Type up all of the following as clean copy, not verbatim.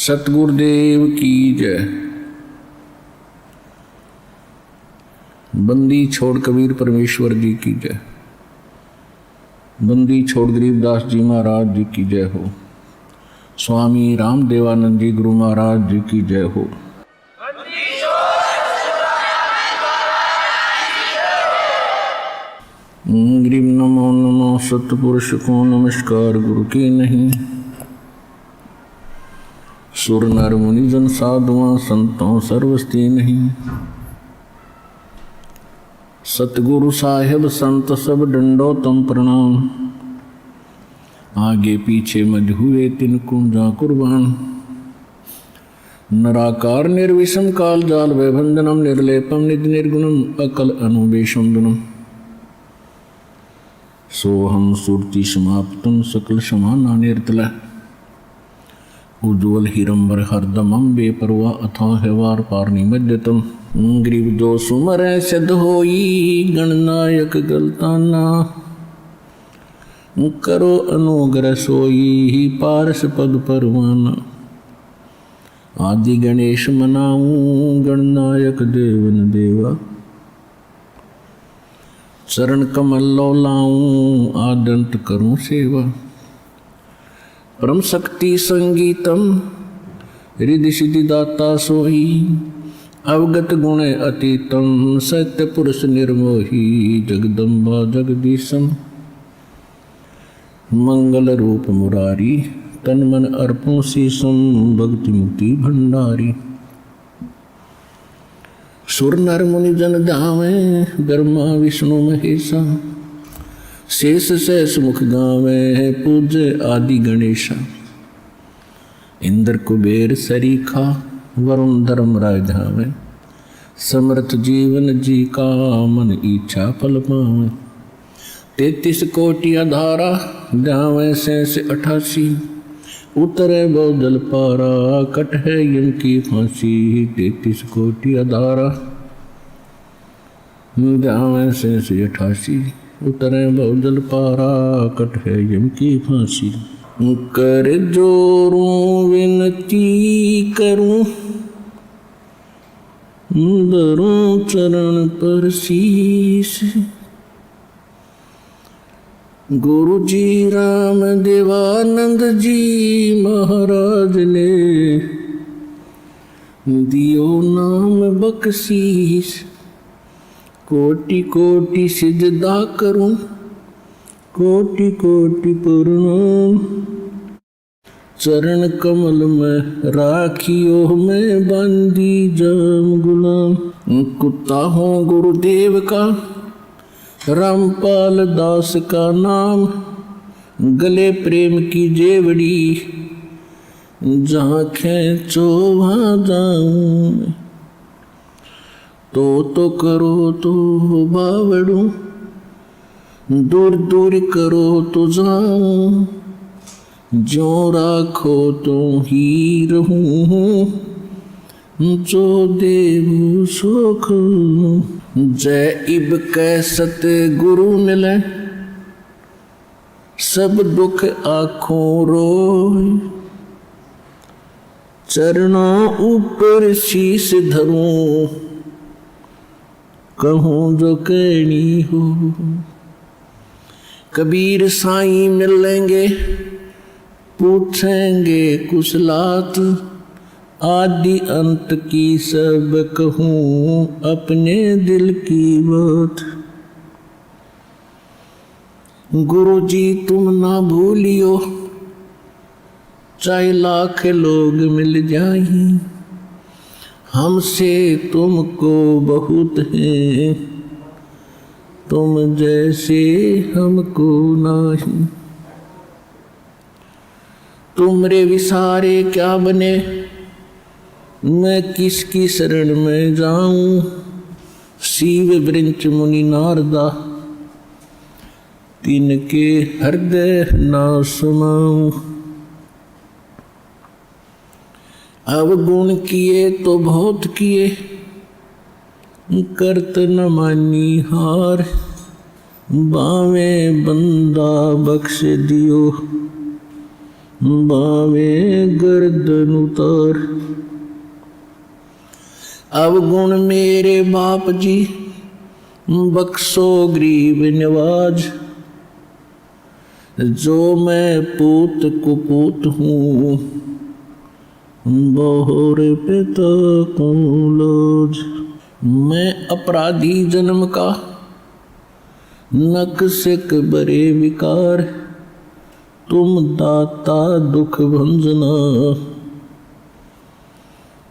सतगुरुदेव की जय। बंदी छोड़ कबीर परमेश्वर जी की जय। बंदी छोड़ गरीबदास जी महाराज जी की जय हो। स्वामी रामदेवानंद जी गुरु महाराज जी की जय हो। ग्रीव नमो नमो सतपुरुष को नमस्कार गुरु की नहीं। सुर नर मुनि जन साधुआं संतों सर्वस्ती नहीं। सतगुरु साहेब संत सब डंडो तम प्रणाम। आगे पीछे मज हुए तिनको जा कुर्बान। नराकार निर्विषम काल जाल वैभंजनम निर्लेपम निज निर्गुणम अकल अनुवेशम सोहम सुरति समाप्तम सकल समाना निर्तल उज्ज्वल हिरंबर हरदमम बेपरवा अथाह वार पार निमज्जतम। ग्रीव जो सुमर सिद्ध होई गणनायक गलताना। करो अनुग्रह सोई पारस पद परवाना। आदि गणेश मनाऊं गणनायक देवन देवा। चरण कमल लो लाऊं आदंत करूं सेवा। परम शक्ति संगीतम रिद्धि सिद्धि दाता सोही। अवगत गुण अतीतम सत्य पुरुष निर्मोही। जगदम्बा जगदीशम मंगल रूप मुरारी। तन मन अर्पों शीशम भक्ति मुक्ति भंडारी। सुर नर मुनि जन जावे ब्रह्मा विष्णु महेशा। शेष सहस मुख गावे पूज्य आदि गणेशा। इंद्र कुबेर सरीखा वरुण धर्म राय धावे। समर्थ जीवन जी का मन इच्छा फल पावे। 33 कोटि अधारा जावे शेष 88। उतरे बहुजल पारा कट है यम की फांसी। 33 कोटि अधारा जावे शेष 88। उतरे बहुजल पारा कट है यम की फांसी। कर जोरूं विनती करूं धरूं चरण पर शीश। गुरु जी राम देवानंद जी महाराज ने दियो नाम बख्शीश। कोटि कोटि सिजदा करूं कोटि कोटि प्रणाम। चरण कमल में राखियो मैं बंदी जाम गुलाम। कुत्ता हूँ गुरुदेव का रामपाल दास का नाम। गले प्रेम की जेवड़ी जहाँ खेचो वहाँ जाऊं। तो करो तो बावड़ू दूर दूर करो तो जाऊं। जो राखो तो ही रहूं जो देव सुख। जय इब कै सत गुरु मिले सब दुख आँखों रोए। चरणों ऊपर शीश धरूं कहूँ जो कहनी हो। कबीर साईं मिलेंगे पूछेंगे कुशलात। आदि अंत की सब कहूँ अपने दिल की बात। गुरु जी तुम ना भूलियो चाहे लाख लोग मिल जाएं। हमसे तुमको बहुत है तुम जैसे हमको नहीं। तुमरे विसारे क्या बने मैं किसकी शरण में जाऊं। शिव वृंच मुनि नारदा तिनके हृदय ना समाऊं। अवगुण किए तो बहुत किए करत न मानी हार। बावे बंदा बख्श दियो बावे गर्दन उतार। अब गुण मेरे बाप जी बख्शो गरीब नवाज, जो मैं पूत कुपूत हूँ बहुर पिता को लाज। मैं अपराधी जन्म का नक सिक बरे विकार, तुम दाता दुख भंजना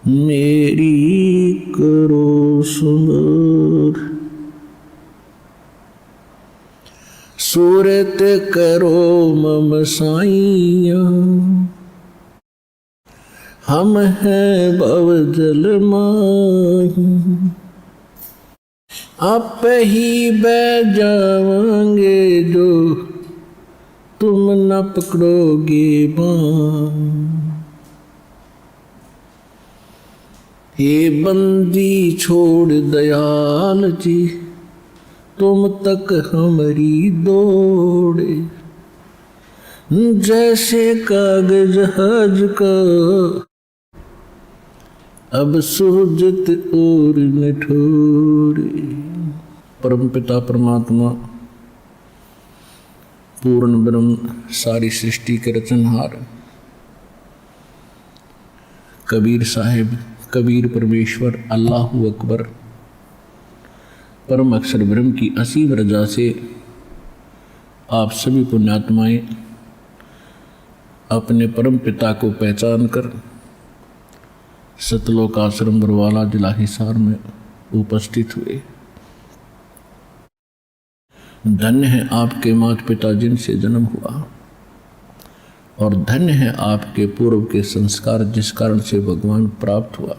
मेरी करो सुमर। सूरत करो मम साइया, हम हैं भव जल माही, आप ही बह जावांगे जो तुम न पकड़ोगे बाँ। हे बंदी छोड़ दयाल जी, तुम तक हमारी दौड़े, जैसे कागज हज का अब सुहजत और निठोरे। परम पिता परमात्मा पूर्ण ब्रह्म सारी सृष्टि के रचनहार कबीर साहिब, कबीर परमेश्वर, अल्लाहु अकबर, परम अक्षर ब्रह्म की असीम रजा से आप सभी पुण्यात्माएं अपने परम पिता को पहचान कर सतलोक आश्रम बरवाला जिला हिसार में उपस्थित हुए। धन्य है आपके माता पिता जिनसे जन्म हुआ, और धन्य है आपके पूर्व के संस्कार जिस कारण से भगवान प्राप्त हुआ।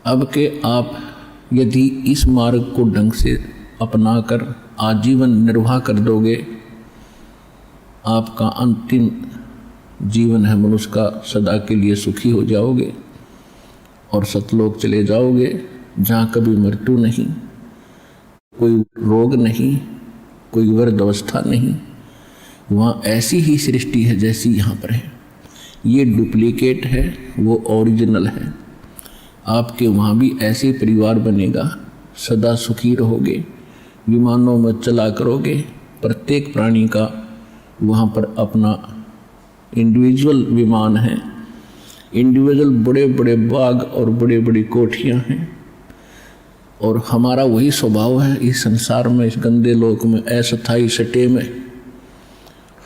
अब के आप यदि इस मार्ग को ढंग से अपनाकर आजीवन निर्वाह कर दोगे, आपका अंतिम जीवन है मनुष्य का, सदा के लिए सुखी हो जाओगे और सतलोक चले जाओगे, जहाँ कभी मृत्यु नहीं, कोई रोग नहीं, कोई वृद्ध अवस्था नहीं। वहाँ ऐसी ही सृष्टि है जैसी यहाँ पर है। ये डुप्लीकेट है, वो ओरिजिनल है। आपके वहाँ भी ऐसे परिवार बनेगा, सदा सुखी रहोगे, विमानों में चला करोगे। प्रत्येक प्राणी का वहाँ पर अपना इंडिविजुअल विमान है, इंडिविजुअल बड़े बड़े बाग और बड़े बड़ी कोठियाँ हैं। और हमारा वही स्वभाव है इस संसार में, इस गंदे लोक में, अस्थायी सटे में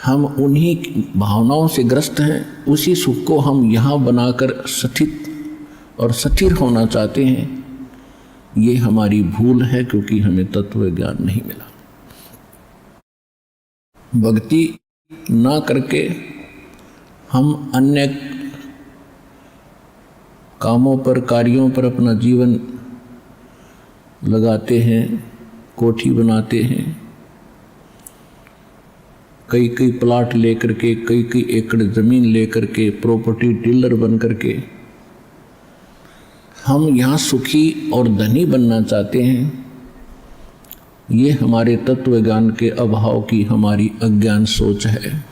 हम उन्हीं भावनाओं से ग्रस्त हैं। उसी सुख को हम यहाँ बनाकर स्थित और स्थिर होना चाहते हैं। ये हमारी भूल है, क्योंकि हमें तत्व ज्ञान नहीं मिला। भक्ति ना करके हम अन्य कामों पर, कार्यों पर अपना जीवन लगाते हैं, कोठी बनाते हैं, कई कई प्लाट लेकर के, कई कई एकड़ ज़मीन लेकर के, प्रॉपर्टी डीलर बन करके हम यहाँ सुखी और धनी बनना चाहते हैं। ये हमारे तत्व ज्ञान के अभाव की हमारी अज्ञान सोच है।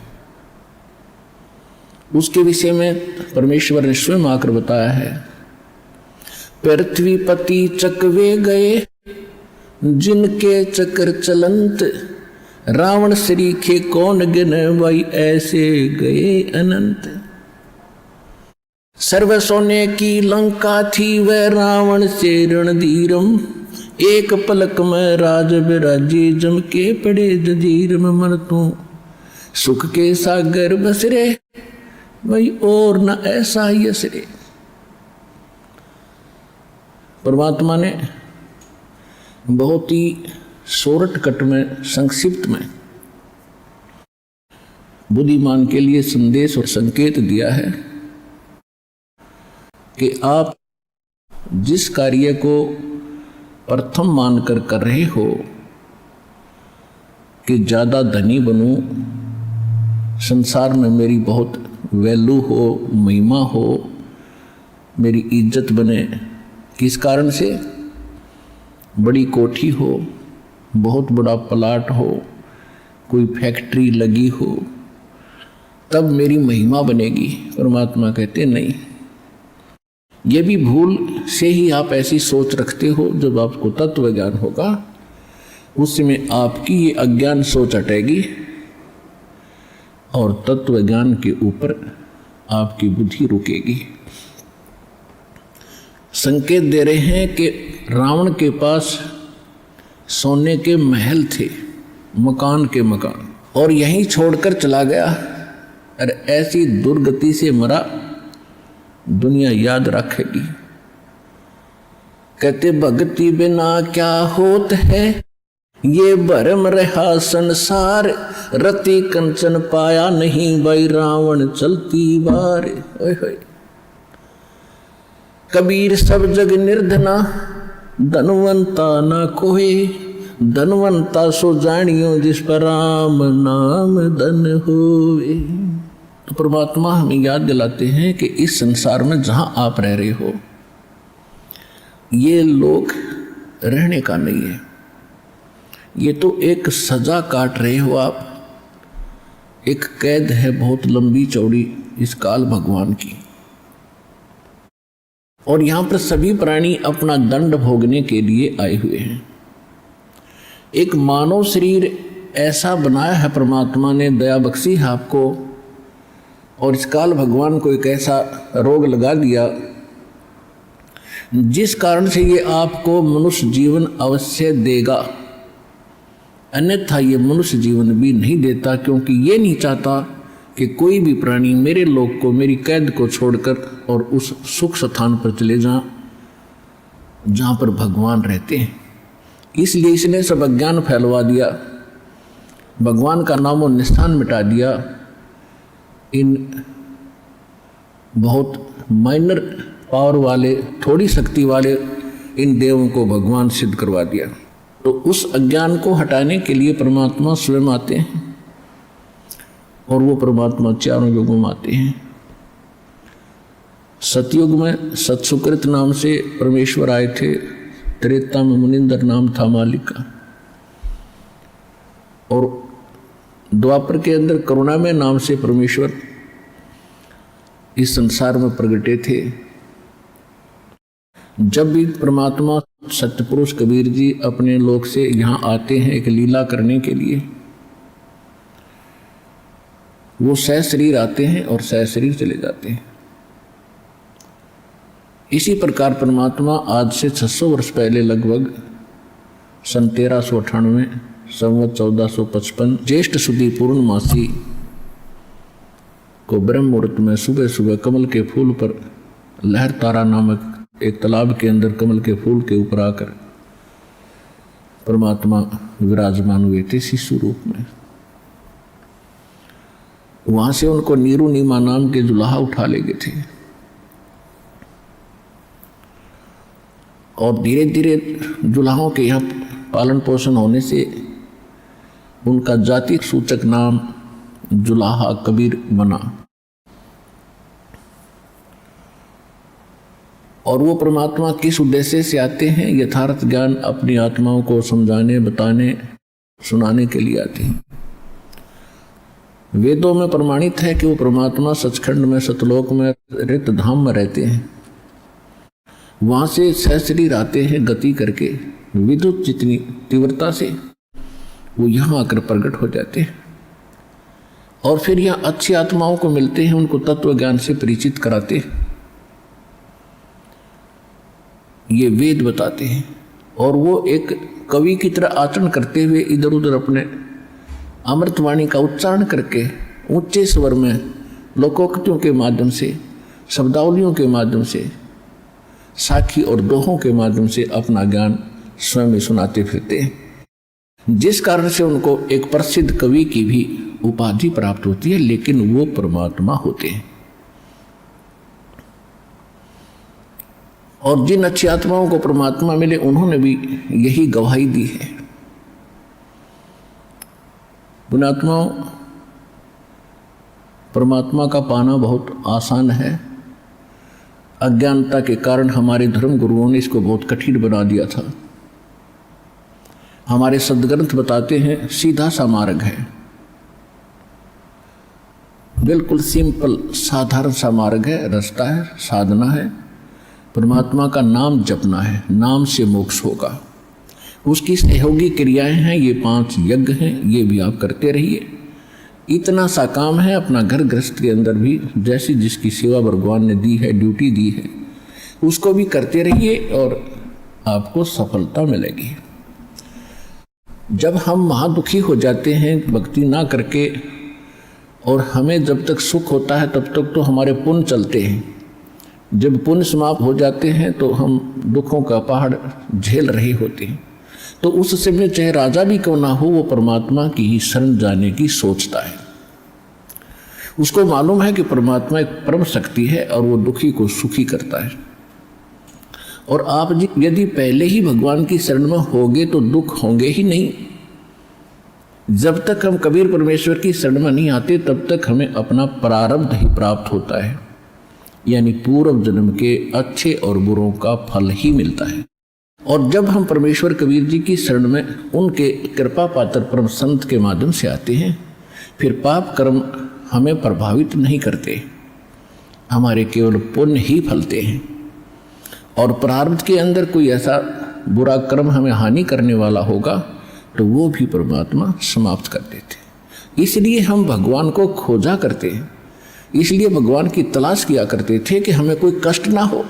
उसके विषय में परमेश्वर ने स्वयं आकर बताया है, पृथ्वीपति चकवे गए जिनके चक्र चलंत, रावण सरीखे कौन गिन भाई ऐसे गए अनंत। सर्व सोने की लंका थी वह रावण से रणधीरम, एक पलक में राज बिराजी जम के पड़े जजीर में। मन तू सुख के सागर बसरे भाई और न ऐसा ही असरे। परमात्मा ने बहुत ही शॉर्टकट में, संक्षिप्त में बुद्धिमान के लिए संदेश और संकेत दिया है कि आप जिस कार्य को प्रथम मानकर कर रहे हो कि ज़्यादा धनी बनूं, संसार में मेरी बहुत वैल्यू हो, महिमा हो, मेरी इज्जत बने, किस कारण से? बड़ी कोठी हो, बहुत बड़ा प्लाट हो, कोई फैक्ट्री लगी हो, तब मेरी महिमा बनेगी। परमात्मा कहते नहीं, ये भी भूल से ही आप ऐसी सोच रखते हो। जब आपको तत्व ज्ञान होगा उसमें आपकी ये अज्ञान सोच हटेगी और तत्व ज्ञान के ऊपर आपकी बुद्धि रुकेगी। संकेत दे रहे हैं कि रावण के पास सोने के महल थे, मकान के मकान, और यहीं छोड़कर चला गया। और ऐसी दुर्गति से मरा, दुनिया याद रखेगी। कहते भक्ति बिना क्या होत है, ये भरम रहा संसार, रति कंचन पाया नहीं, भाई रावण चलती बार। ओए होए। कबीर सब जग निर्धना, धनवंता ना कोई, धनवंता सो जानियो जिस पर राम नाम धन होवे। तो परमात्मा हमें याद दिलाते हैं कि इस संसार में जहां आप रह रहे हो, ये लोग रहने का नहीं है। ये तो एक सजा काट रहे हो आप, एक कैद है बहुत लंबी चौड़ी इस काल भगवान की। और यहां पर सभी प्राणी अपना दंड भोगने के लिए आए हुए हैं। एक मानव शरीर ऐसा बनाया है परमात्मा ने, दया बख्शी है आपको, और इस काल भगवान को एक ऐसा रोग लगा दिया जिस कारण से ये आपको मनुष्य जीवन अवश्य देगा, अन्यथा ये मनुष्य जीवन भी नहीं देता, क्योंकि ये नहीं चाहता कि कोई भी प्राणी मेरे लोक को, मेरी कैद को छोड़कर और उस सुख स्थान पर चले जाएं जहाँ पर भगवान रहते हैं। इसलिए इसने सब अज्ञान फैलवा दिया, भगवान का नामो निशान मिटा दिया। इन बहुत माइनर पावर वाले, थोड़ी शक्ति वाले इन देवों को भगवान सिद्ध करवा दिया। तो उस अज्ञान को हटाने के लिए परमात्मा स्वयं आते हैं, और वो परमात्मा चारों युगों में आते हैं। सतयुग में सत्सुकृत नाम से परमेश्वर आए थे, त्रेता में मुनिंदर नाम था मालिक का, और द्वापर के अंदर करुणामय नाम से परमेश्वर इस संसार में प्रगटे थे। जब भी परमात्मा सत्यपुरुष कबीर जी अपने लोक से यहाँ आते हैं एक लीला करने के लिए, वो सह शरीर आते हैं और सह शरीर चले जाते हैं। इसी प्रकार परमात्मा आज से 600 वर्ष पहले, लगभग सन 1398 संवत 1455 ज्येष्ठ शुद्धि पूर्णमासी को ब्रह्म मुहूर्त में सुबह सुबह कमल के फूल पर, लहर तारा नामक एक तालाब के अंदर कमल के फूल के ऊपर आकर परमात्मा विराजमान हुए थे शिशु रूप में। वहां से उनको नीरू नीमा नाम के जुलाहा उठा ले गए थे, और धीरे धीरे जुलाहों के यहाँ पालन पोषण होने से उनका जाति सूचक नाम जुलाहा कबीर बना। और वो परमात्मा किस उद्देश्य से आते हैं? यथार्थ ज्ञान अपनी आत्माओं को समझाने, बताने, सुनाने के लिए आते हैं। वेदों में प्रमाणित है कि वो परमात्मा सचखंड में, सतलोक में, रित धाम में रहते हैं। वहां से सहशरीर आते हैं गति करके, विद्युत जितनी तीव्रता से वो यहाँ आकर प्रकट हो जाते हैं, और फिर यहाँ अच्छी आत्माओं को मिलते हैं, उनको तत्व ज्ञान से परिचित कराते हैं। ये वेद बताते हैं, और वो एक कवि की तरह आचरण करते हुए इधर उधर अपने अमृतवाणी का उच्चारण करके ऊंचे स्वर में लोकोक्तियों के माध्यम से, शब्दावलियों के माध्यम से, साखी और दोहों के माध्यम से अपना ज्ञान स्वयं सुनाते फिरते हैं, जिस कारण से उनको एक प्रसिद्ध कवि की भी उपाधि प्राप्त होती है, लेकिन वो परमात्मा होते हैं। और जिन अच्छी आत्माओं को परमात्मा मिले उन्होंने भी यही गवाही दी है। पुण्यात्माओं, परमात्मा का पाना बहुत आसान है। अज्ञानता के कारण हमारे धर्म गुरुओं ने इसको बहुत कठिन बना दिया था। हमारे सदग्रंथ बताते हैं सीधा सा मार्ग है, बिल्कुल सिंपल साधारण सा मार्ग है, रास्ता है, साधना है। परमात्मा का नाम जपना है, नाम से मोक्ष होगा। उसकी सहयोगी क्रियाएं हैं, ये 5 यज्ञ हैं, ये भी आप करते रहिए। इतना सा काम है, अपना घर गृहस्थ के अंदर भी जैसी जिसकी सेवा भगवान ने दी है, ड्यूटी दी है, उसको भी करते रहिए और आपको सफलता मिलेगी। जब हम महादुखी हो जाते हैं भक्ति ना करके, और हमें जब तक सुख होता है तब तक तो हमारे पुण्य चलते हैं। जब पुण्य समाप्त हो जाते हैं तो हम दुखों का पहाड़ झेल रहे होते हैं। तो उस समय चाहे राजा भी क्यों ना हो, वो परमात्मा की ही शरण जाने की सोचता है। उसको मालूम है कि परमात्मा एक परम शक्ति है और वो दुखी को सुखी करता है। और आप यदि पहले ही भगवान की शरण में होगे तो दुख होंगे ही नहीं। जब तक हम कबीर परमेश्वर की शरण में नहीं आते तब तक हमें अपना प्रारब्ध ही प्राप्त होता है, यानी पूर्व जन्म के अच्छे और बुरों का फल ही मिलता है। और जब हम परमेश्वर कबीर जी की शरण में उनके कृपा पात्र परम संत के माध्यम से आते हैं, फिर पाप कर्म हमें प्रभावित नहीं करते, हमारे केवल पुण्य ही फलते हैं। और प्रारब्ध के अंदर कोई ऐसा बुरा कर्म हमें हानि करने वाला होगा तो वो भी परमात्मा समाप्त कर देते। इसलिए हम भगवान को खोजा करते हैं, इसलिए भगवान की तलाश किया करते थे कि हमें कोई कष्ट ना हो।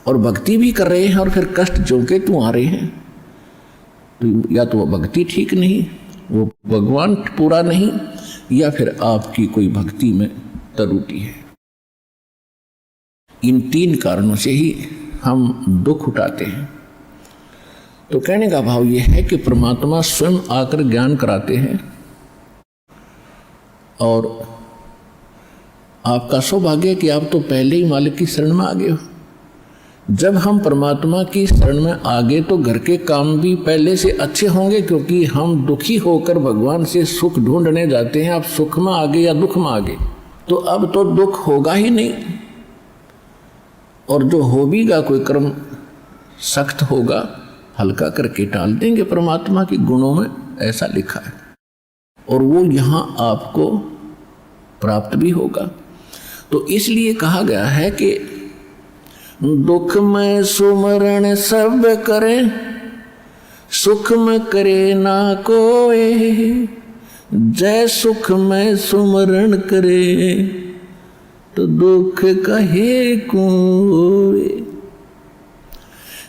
और भक्ति भी कर रहे हैं और फिर कष्ट जो के तू आ रहे हैं, तो या तो वो भक्ति ठीक नहीं, वो भगवान पूरा नहीं, या फिर आपकी कोई भक्ति में त्रुटि है। इन 3 कारणों से ही हम दुख उठाते हैं। तो कहने का भाव यह है कि परमात्मा स्वयं आकर ज्ञान कराते हैं। और आपका सौभाग्य कि आप तो पहले ही मालिक की शरण में आ गए हो। जब हम परमात्मा की शरण में आ गए तो घर के काम भी पहले से अच्छे होंगे, क्योंकि हम दुखी होकर भगवान से सुख ढूंढने जाते हैं। आप सुख में आ गए या दुख में आ गए, तो अब तो दुख होगा ही नहीं। और जो हो भीगा कोई कर्म सख्त होगा, हल्का करके टाल देंगे परमात्मा के गुणों में, ऐसा लिखा है। और वो यहाँ आपको प्राप्त भी होगा। तो इसलिए कहा गया है कि दुख में सुमरण सब करे, सुख में करे ना कोई। जय सुख में सुमरण करे, तो दुख कहे कोई।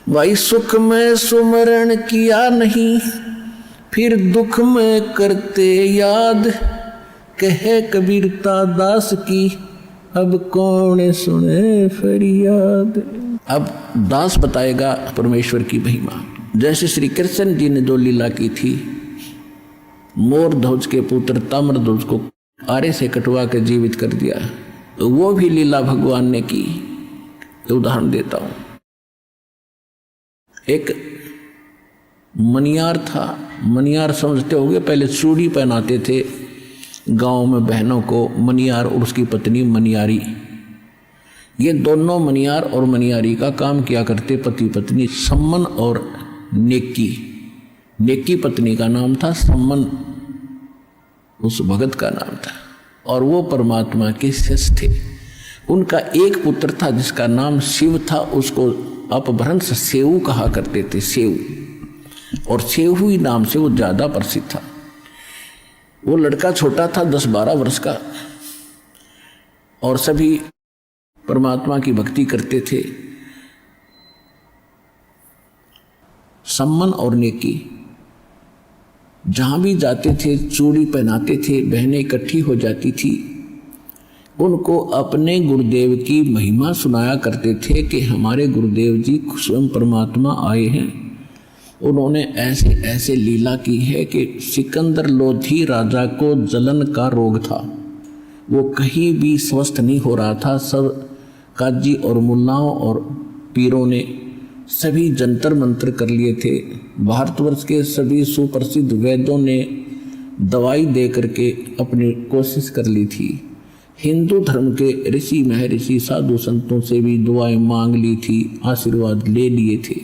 भाई सुख में सुमरण किया नहीं, फिर दुख में करते याद। कहे कबीरता दास की, अब कौन सुने फरियाद। अब दास बताएगा परमेश्वर की महिमा। जैसे श्री कृष्ण जी ने जो लीला की थी, मोर ध्वज के पुत्र ताम्र ध्वज को आरे से कटवा कर जीवित कर दिया, तो वो भी लीला भगवान ने की। उदाहरण देता हूं। एक मनियार था, मनियार समझते होंगे, पहले चूड़ी पहनाते थे गांव में बहनों को, मनियार और उसकी पत्नी मनियारी। ये दोनों मनियार और मनियारी का काम किया करते, पति पत्नी, सम्मन और नेकी। नेकी पत्नी का नाम था, सम्मन उस भगत का नाम था, और वो परमात्मा के शिष्य थे। उनका एक पुत्र था जिसका नाम शिव था, उसको अपभ्रंश सेऊ कहा करते थे, सेऊ। और सेऊ ही नाम से वो ज़्यादा प्रसिद्ध था। वो लड़का छोटा था, 10-12 वर्ष का, और सभी परमात्मा की भक्ति करते थे। सम्मन और नेकी जहाँ भी जाते थे चूड़ी पहनाते थे, बहनें इकट्ठी हो जाती थी, उनको अपने गुरुदेव की महिमा सुनाया करते थे कि हमारे गुरुदेव जी स्वयं परमात्मा आए हैं। उन्होंने ऐसे ऐसे लीला की है कि सिकंदर लोधी राजा को जलन का रोग था, वो कहीं भी स्वस्थ नहीं हो रहा था। सब काजी और मुल्लाओं और पीरों ने सभी जंतर मंत्र कर लिए थे। भारतवर्ष के सभी सुप्रसिद्ध वैद्यों ने दवाई दे करके अपनी कोशिश कर ली थी। हिंदू धर्म के ऋषि महर्षि साधु संतों से भी दुआएं मांग ली थी, आशीर्वाद ले लिए थे।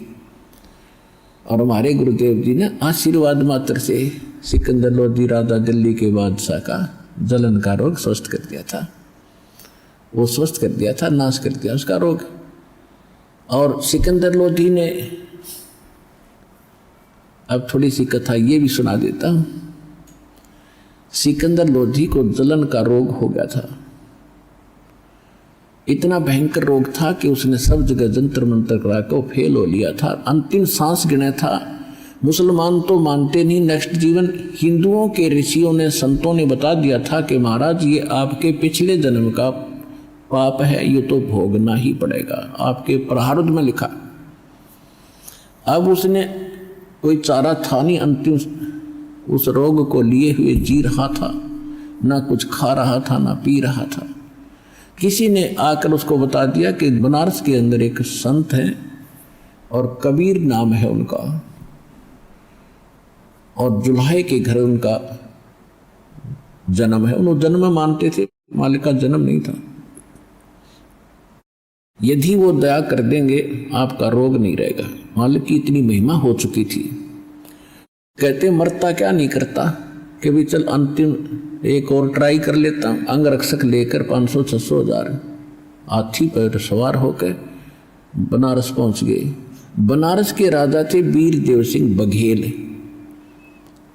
और हमारे गुरुदेव जी ने आशीर्वाद मात्र से सिकंदर लोधी राजा दिल्ली के बादशाह का जलन का रोग स्वस्थ कर दिया था, वो स्वस्थ कर दिया था, नाश कर दिया उसका रोग। और सिकंदर लोधी ने, अब थोड़ी सी कथा ये भी सुना देता हूँ। सिकंदर लोधी को जलन का रोग हो गया था, इतना भयंकर रोग था कि उसने सब जगह जंतर मंतर करा के फेल हो लिया था, अंतिम सांस गिना था। मुसलमान तो मानते नहीं नेक्स्ट जीवन, हिंदुओं के ऋषियों ने, संतों ने बता दिया था कि महाराज ये आपके पिछले जन्म का पाप है, ये तो भोगना ही पड़ेगा, आपके प्रारब्ध में लिखा। अब उसने कोई चारा था नहीं, अंतिम उस रोग को लिए हुए जी रहा था, ना कुछ खा रहा था ना पी रहा था। किसी ने आकर उसको बता दिया कि बनारस के अंदर एक संत है और कबीर नाम है उनका, और जुल्हे के घर उनका जन्म है। उन्होंने जन्म मानते थे, मालिक का जन्म नहीं था। यदि वो दया कर देंगे आपका रोग नहीं रहेगा। मालिक की इतनी महिमा हो चुकी थी। कहते मरता क्या नहीं करता कि भी चल अंतिम एक और ट्राई कर लेता हूँ। अंगरक्षक लेकर 500-600 हाथी पर सवार होकर बनारस पहुंच गए। बनारस के राजा थे वीर देव सिंह बघेल,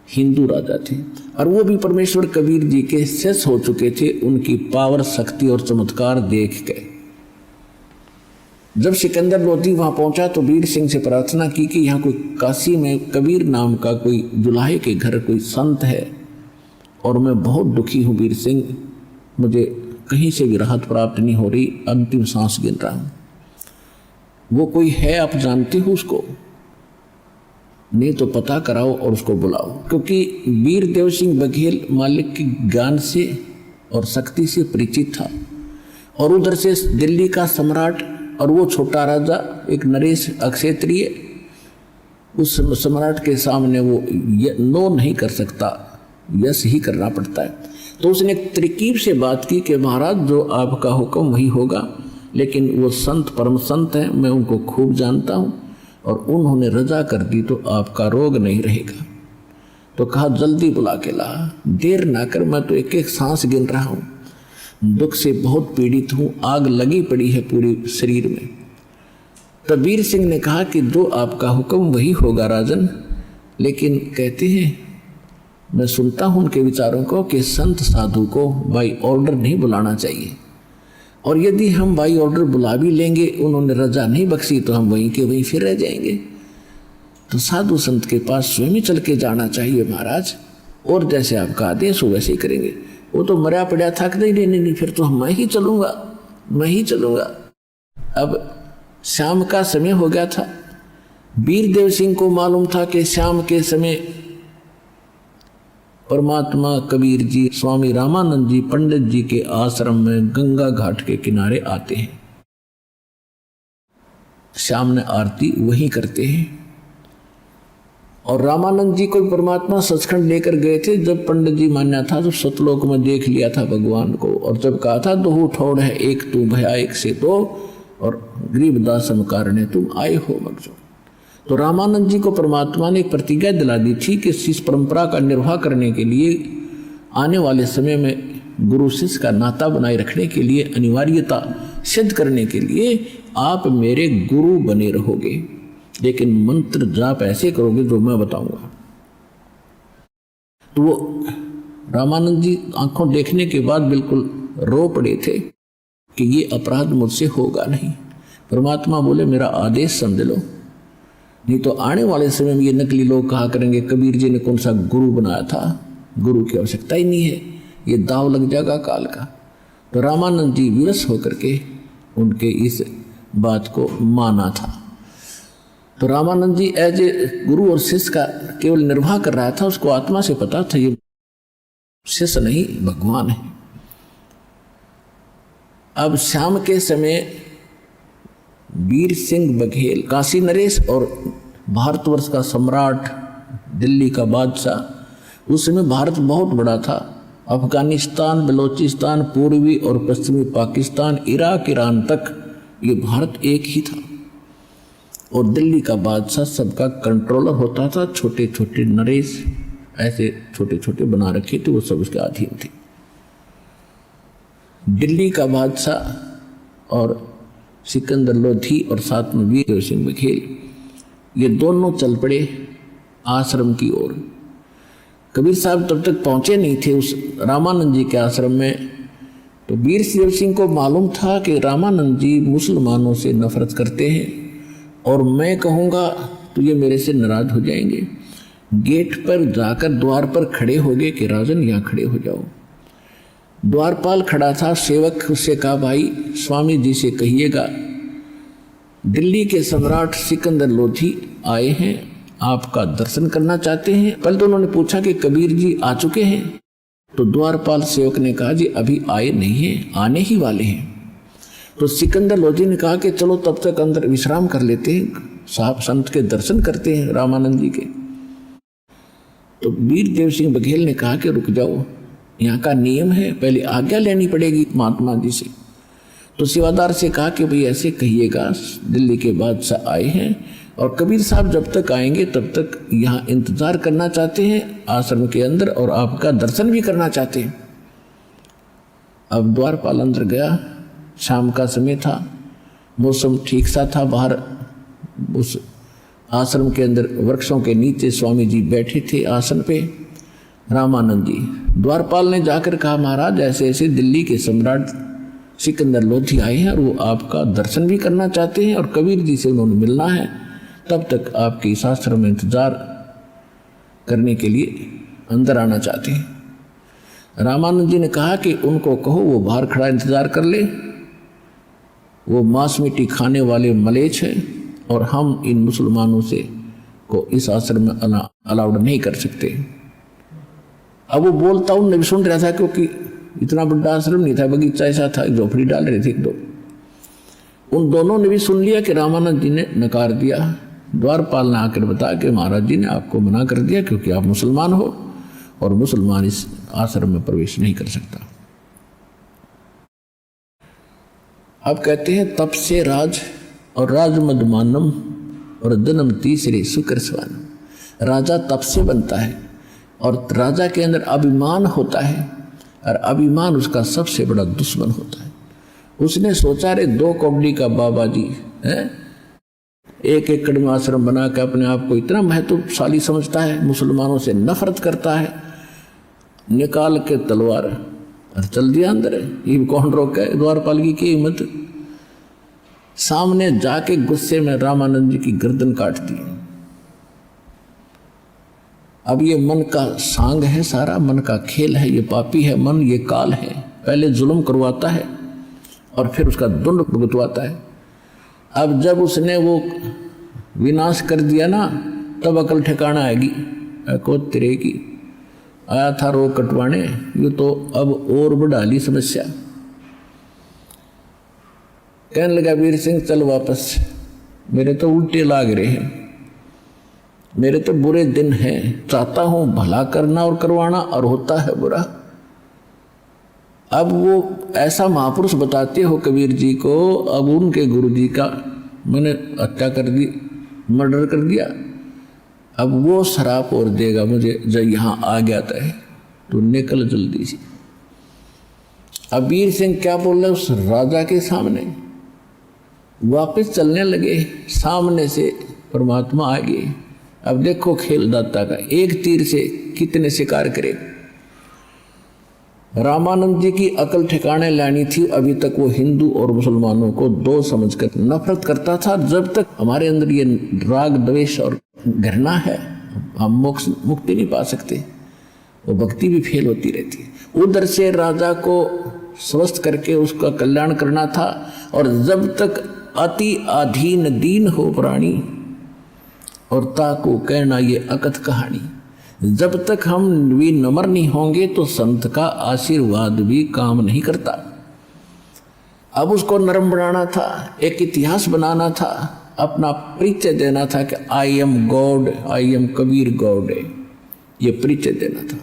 हिंदू राजा थे, और वो भी परमेश्वर कबीर जी के शिष्य हो चुके थे। उनकी पावर, शक्ति और चमत्कार देख के जब सिकंदर लोधी वहां पहुंचा तो वीर सिंह से प्रार्थना की कि यहाँ कोई काशी में कबीर नाम का कोई जुल्हे के घर कोई संत है और मैं बहुत दुखी हूँ वीर सिंह, मुझे कहीं से भी राहत प्राप्त नहीं हो रही, अंतिम सांस गिन रहा हूँ। वो कोई है, आप जानते हो उसको? नहीं तो पता कराओ और उसको बुलाओ। क्योंकि वीर देव सिंह बघेल मालिक के ज्ञान से और शक्ति से परिचित था, और उधर से दिल्ली का सम्राट और वो छोटा राजा एक नरेश अक्षेत्रीय, उस सम्राट के सामने वो नो नहीं कर सकता, यस ही करना पड़ता है। तो उसने एक तरकीब से बात की कि महाराज जो आपका हुक्म वही होगा, लेकिन वो संत परम संत हैं, मैं उनको खूब जानता हूँ, और उन्होंने रजा कर दी तो आपका रोग नहीं रहेगा। तो कहा जल्दी बुला के ला, देर ना कर, मैं तो एक एक सांस गिन रहा हूँ, दुख से बहुत पीड़ित हूँ, आग लगी पड़ी है पूरे शरीर में। तब वीर सिंह ने कहा कि जो आपका हुक्म वही होगा राजन, लेकिन कहते हैं मैं सुनता हूँ उनके विचारों को कि संत साधु को बाई ऑर्डर नहीं बुलाना चाहिए, और यदि हम बाई ऑर्डर बुला भी लेंगे, उन्होंने रजा नहीं बख्शी, तो हम वहीं के वहीं फिर रह जाएंगे। तो साधु संत के पास स्वयं चल के जाना चाहिए महाराज, और जैसे आपका आदेश हो वैसे ही करेंगे। वो तो मरा पड़ा था कि नहीं, फिर तो मैं ही चलूँगा। अब शाम का समय हो गया था। वीर देव सिंह को मालूम था कि शाम के समय परमात्मा कबीर जी, स्वामी रामानंद जी, पंडित जी के आश्रम में गंगा घाट के किनारे आते हैं, शाम ने आरती वहीं करते हैं। और रामानंद जी को परमात्मा सचखंड लेकर गए थे। जब पंडित जी मान्या था तो सतलोक में देख लिया था भगवान को, और जब कहा था दो ठोड़ है एक तू भया एक से दो, और गरीबदासम कारणे तुम आए हो मगजो। तो रामानंद जी को परमात्मा ने एक प्रतिज्ञा दिला दी थी कि इस परंपरा का निर्वाह करने के लिए, आने वाले समय में गुरु शिष्य का नाता बनाए रखने के लिए, अनिवार्यता सिद्ध करने के लिए आप मेरे गुरु बने रहोगे, लेकिन मंत्र जाप ऐसे करोगे जो मैं बताऊंगा। तो वो रामानंद जी आंखों देखने के बाद बिल्कुल रो पड़े थे कि ये अपराध मुझसे होगा नहीं। परमात्मा बोले मेरा आदेश समझ लो, नहीं तो आने वाले समय में ये नकली लोग कहा करेंगे कबीर जी ने कौन सा गुरु बनाया था, गुरु की आवश्यकता ही नहीं है, ये दाव लग जाएगा काल का। तो रामानंद जी विवश होकर के उनके इस बात को माना था। तो रामानंद जी एज ए गुरु और शिष्य का केवल निर्वाह कर रहा था, उसको आत्मा से पता था ये शिष्य नहीं भगवान है। अब शाम के समय वीर सिंह बघेल, काशी नरेश और भारतवर्ष का सम्राट, दिल्ली का बादशाह, उस समय भारत बहुत बड़ा था। अफगानिस्तान, बलोचिस्तान, पूर्वी और पश्चिमी पाकिस्तान, इराक, ईरान तक ये भारत एक ही था, और दिल्ली का बादशाह सबका कंट्रोलर होता था। छोटे छोटे नरेश ऐसे छोटे छोटे बना रखे थे, वो सब उसके अधीन थे। दिल्ली का बादशाह और सिकंदर लोधी और साथ में वीर देव सिंह बघेल, ये दोनों चल पड़े आश्रम की ओर। कबीर साहब तब तक पहुंचे नहीं थे उस रामानंद जी के आश्रम में। तो वीर देव सिंह को मालूम था कि रामानंद जी मुसलमानों से नफरत करते हैं और मैं कहूँगा तो ये मेरे से नाराज हो जाएंगे। गेट पर जाकर द्वार पर खड़े हो गए कि राजन यहाँ खड़े हो जाओ। द्वारपाल खड़ा था, सेवक उससे कहा भाई स्वामी जी से कहिएगा दिल्ली के सम्राट सिकंदर लोधी आए हैं, आपका दर्शन करना चाहते हैं। पहले तो उन्होंने पूछा कि कबीर जी आ चुके हैं, तो द्वारपाल सेवक ने कहा जी अभी आए नहीं हैं, आने ही वाले हैं। तो सिकंदर लोधी ने कहा कि चलो तब तक अंदर विश्राम कर लेते हैं, साहब संत के दर्शन करते हैं रामानंद जी के। तो वीर देव सिंह बघेल ने कहा कि रुक जाओ, यहाँ का नियम है, पहले आज्ञा लेनी पड़ेगी महात्मा जी से। तो सेवादार से कहा कि भाई ऐसे कहिएगा दिल्ली के बादशाह आए हैं और कबीर साहब जब तक आएंगे तब तक यहाँ इंतजार करना चाहते हैं आश्रम के अंदर और आपका दर्शन भी करना चाहते हैं। अब द्वारपाल अंदर गया, शाम का समय था, मौसम ठीक सा था। बाहर उस आश्रम के अंदर वृक्षों के नीचे स्वामी जी बैठे थे आसन पे, रामानंद जी। द्वारपाल ने जाकर कहा महाराज ऐसे ऐसे दिल्ली के सम्राट सिकंदर लोधी आए हैं और वो आपका दर्शन भी करना चाहते हैं और कबीर जी से उन्होंने मिलना है, तब तक आपके इस आश्रम में इंतजार करने के लिए अंदर आना चाहते हैं। रामानंद जी ने कहा कि उनको कहो वो बाहर खड़ा इंतजार कर ले, वो मांस मिट्टी खाने वाले मलेच्छ हैं और हम इन मुसलमानों से को इस आश्रम में अलाउड नहीं कर सकते। अब वो बोलता उनने भी सुन रहा था क्योंकि इतना बड़ा आश्रम नहीं था, बगीचा ऐसा था, झोपड़ी डाल रहे थे एक दो। उन दोनों ने भी सुन लिया कि रामानंद जी ने नकार दिया। द्वारपाल ने आकर बताया कि महाराज जी ने आपको मना कर दिया क्योंकि आप मुसलमान हो और मुसलमान इस आश्रम में प्रवेश नहीं कर सकता। अब कहते हैं तप से राज और राजमदमानम और जन्म तीसरे शुक्र स्वान। राजा तप से बनता है और राजा के अंदर अभिमान होता है और अभिमान उसका सबसे बड़ा दुश्मन होता है। उसने सोचा रे 2 कौड़ी का बाबा जी है, 1 एकड़ में आश्रम बना के अपने आप को इतना महत्वशाली समझता है, मुसलमानों से नफरत करता है, निकाल के तलवार और चल दिया अंदर। ये कौन रोके? द्वारपाल की हिम्मत। सामने जाके गुस्से में रामानंद जी की गर्दन काट दी। अब ये मन का सांग है, सारा मन का खेल है, ये पापी है मन, ये काल है, पहले जुल्म करवाता है और फिर उसका दंड भुगतवाता है। अब जब उसने वो विनाश कर दिया ना, तब अकल ठिकाना आएगी। को तेरे की आया था रोग कटवाने, ये तो अब और बढ़ा ली समस्या। कहने लगा वीर सिंह चल वापस, मेरे तो उल्टे लाग रहे हैं, मेरे तो बुरे दिन हैं, चाहता हूं भला करना और करवाना और होता है बुरा। अब वो ऐसा महापुरुष बताते हो कबीर जी को, अब उनके गुरु जी का मैंने हत्या कर दी, मर्डर कर दिया, अब वो शराप और देगा मुझे जब यहाँ आ गया था, तो निकल जल्दी से। अब वीर सिंह क्या बोल रहे उस राजा के सामने, वापस चलने लगे, सामने से परमात्मा आ गए। अब देखो खेल दाता का, एक तीर से कितने शिकार करे। रामानंद जी की अकल ठिकाने लानी थी। अभी तक वो हिंदू और मुसलमानों को 2 समझकर नफरत करता था। जब तक हमारे अंदर ये राग द्वेष और घृणा है, हम मोक्ष मुक्ति नहीं पा सकते, वो भक्ति भी फेल होती रहती है। उधर से राजा को स्वस्थ करके उसका कल्याण करना था। और जब तक अति अधीन दीन हो प्राणी और ताको कहना ये अकथ कहानी, जब तक हम भी नम्र नहीं होंगे तो संत का आशीर्वाद भी काम नहीं करता। अब उसको नरम बनाना था, एक इतिहास बनाना था, अपना परिचय देना था कि I am God, I am Kabir God, ये परिचय देना था।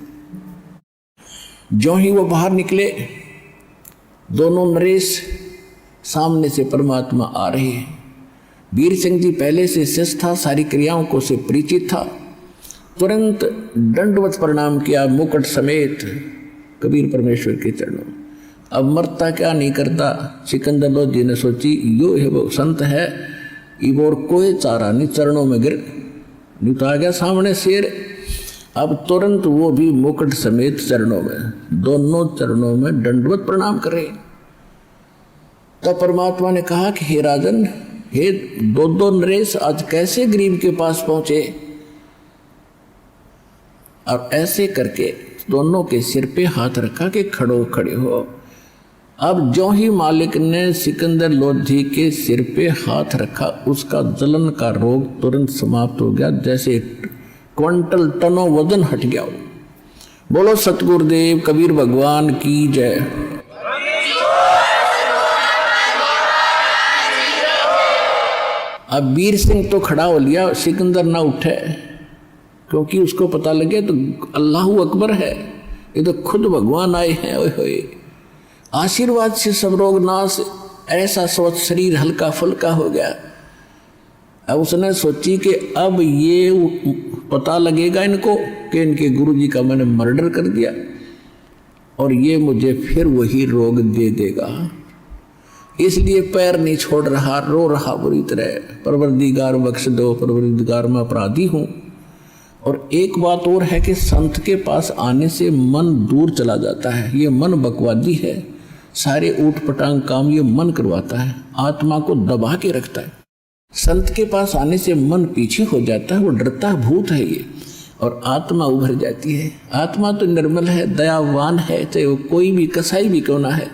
जो ही वो बाहर निकले, दोनों नरेश सामने से परमात्मा आ रहे हैं। वीर सिंह जी पहले से शिष्य था, सारी क्रियाओं को से परिचित था। तुरंत दंडवत प्रणाम किया मुकुट समेत कबीर परमेश्वर के चरणों। अब मरता क्या नहीं करता। सिकंदर लोधी ने सोची यो है वो संत है, इब और कोई चारा नहीं, चरणों में गिर। नहीं तो आ गया सामने शेर। अब तुरंत वो भी मुकुट समेत चरणों में, दोनों चरणों में दंडवत प्रणाम करे। तब परमात्मा ने कहा कि हे राजन, हे दो नरेश, आज कैसे गरीब के पास पहुंचे। और ऐसे करके दोनों के सिर पे हाथ रखा कि खड़े हो। अब जो ही मालिक ने सिकंदर लोधी के सिर पे हाथ रखा, उसका जलन का रोग तुरंत समाप्त हो गया, जैसे क्विंटल टनों वजन हट गया। बोलो सतगुरुदेव कबीर भगवान की जय। अब वीर सिंह तो खड़ा हो लिया, सिकंदर ना उठे, क्योंकि उसको पता लगे तो अल्लाह अकबर है, ये तो खुद भगवान आए हैं। ओए होए, आशीर्वाद से सब रोग नाश, ऐसा सोच शरीर हल्का फुल्का हो गया। अब उसने सोची कि अब ये पता लगेगा इनको कि इनके गुरुजी का मैंने मर्डर कर दिया और ये मुझे फिर वही रोग दे देगा। इसलिए पैर नहीं छोड़ रहा, रो रहा बुरी तरह, परवरदिगार बख्श दो, परवरदिगार मैं अपराधी हूँ। और एक बात और है कि संत के पास आने से मन दूर चला जाता है। ये मन बकवादी है, सारे ऊट पटांग काम ये मन करवाता है, आत्मा को दबा के रखता है। संत के पास आने से मन पीछे हो जाता है, वो डरता भूत है ये, और आत्मा उभर जाती है। आत्मा तो निर्मल है, दयावान है, चाहे वो कोई भी कसाई भी क्यों ना है।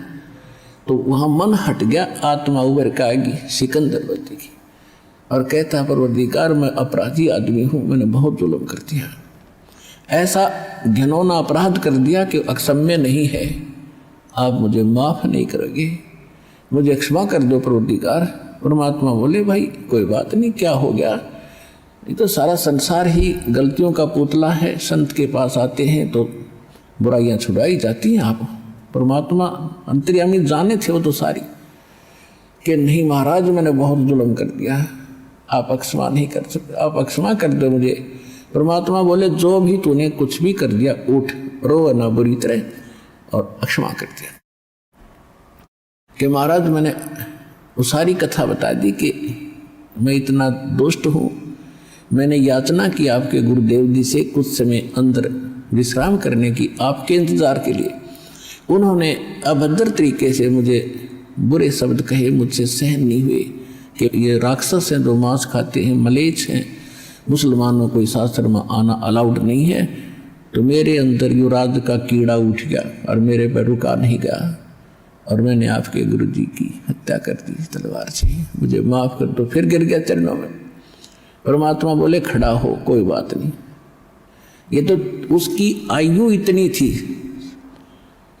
तो वहाँ मन हट गया, आत्मा उभर के आएगी सिकंदर लोधी की, और कहता परवरदिगार मैं अपराधी आदमी हूँ, मैंने बहुत जुल्म कर दिया, ऐसा घिनौना अपराध कर दिया कि अक्षम्य नहीं है, आप मुझे माफ़ नहीं करोगे, मुझे क्षमा कर दो परवरदिगार। परमात्मा बोले भाई कोई बात नहीं, क्या हो गया, ये तो सारा संसार ही गलतियों का पुतला है। संत के पास आते हैं तो बुराइयां छुड़ाई जाती हैं। आप परमात्मा अंतर्यामी जाने थे वो तो सारी, कि नहीं महाराज मैंने बहुत जुल्म कर दिया, आप अक्षमा नहीं कर सकते, आप अक्षमा कर दो मुझे। परमात्मा बोले जो भी तूने कुछ भी कर दिया, उठ, रो ना बुरी तरह, और अक्षमा कर दिया। कि महाराज मैंने वो सारी कथा बता दी कि मैं इतना दुष्ट हूँ, मैंने याचना की आपके गुरुदेव जी से कुछ समय अंदर विश्राम करने की, आपके इंतज़ार के लिए। उन्होंने अभद्र तरीके से मुझे बुरे शब्द कहे, मुझसे सहन नहीं हुए कि ये राक्षस हैं, जो मांस खाते हैं, मलेच्छ हैं, मुसलमानों को इस आश्रम में आना अलाउड नहीं है। तो मेरे अंदर युवराज का कीड़ा उठ गया और मेरे पर रुका नहीं गया, और मैंने आपके गुरुजी की हत्या कर दी तलवार से, मुझे माफ़ कर दो। फिर गिर गया चरणों में। परमात्मा बोले खड़ा हो, कोई बात नहीं। ये तो उसकी आयु इतनी थी,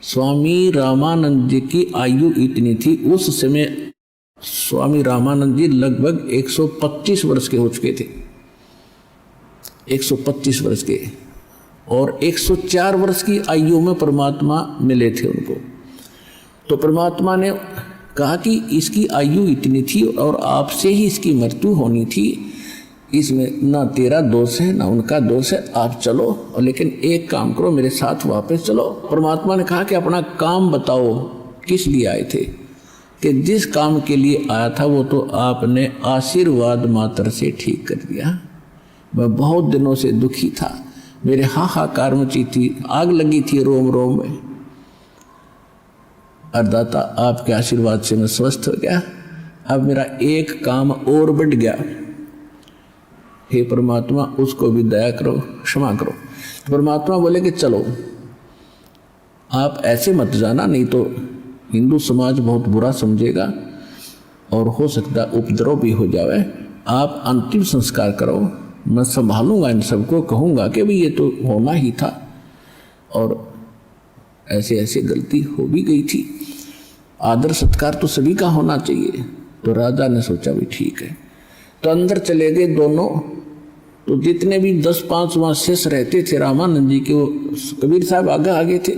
स्वामी रामानंद जी की आयु इतनी थी। उस समय स्वामी रामानंद जी लगभग 125 वर्ष के हो चुके थे, 125 वर्ष के, और 104 वर्ष की आयु में परमात्मा मिले थे उनको। तो परमात्मा ने कहा कि इसकी आयु इतनी थी और आपसे ही इसकी मृत्यु होनी थी, इसमें ना तेरा दोष है ना उनका दोष है, आप चलो, और लेकिन एक काम करो, मेरे साथ वापस चलो। परमात्मा ने कहा कि अपना काम बताओ, किस लिए आए थे। कि जिस काम के लिए आया था वो तो आपने आशीर्वाद मात्र से ठीक कर दिया। मैं बहुत दिनों से दुखी था, मेरे हाहाकार मची थी, आग लगी थी रोम रोम में, अरदाता आपके आशीर्वाद से मैं स्वस्थ हो गया। अब मेरा एक काम और बढ़ गया, हे परमात्मा उसको भी दया करो, क्षमा करो। परमात्मा बोले कि चलो आप ऐसे मत जाना, नहीं तो हिंदू समाज बहुत बुरा समझेगा और हो सकता उपद्रव भी हो जाए। आप अंतिम संस्कार करो, मैं संभालूंगा इन सबको, कहूँगा कि भाई ये तो होना ही था और ऐसे ऐसे गलती हो भी गई थी, आदर सत्कार तो सभी का होना चाहिए। तो राजा ने सोचा भी ठीक है, तो अंदर चले गए दोनों। तो जितने भी 10-5 वहाँ शिष्य रहते थे रामानंद जी के, वो कबीर साहब आगे आगे थे,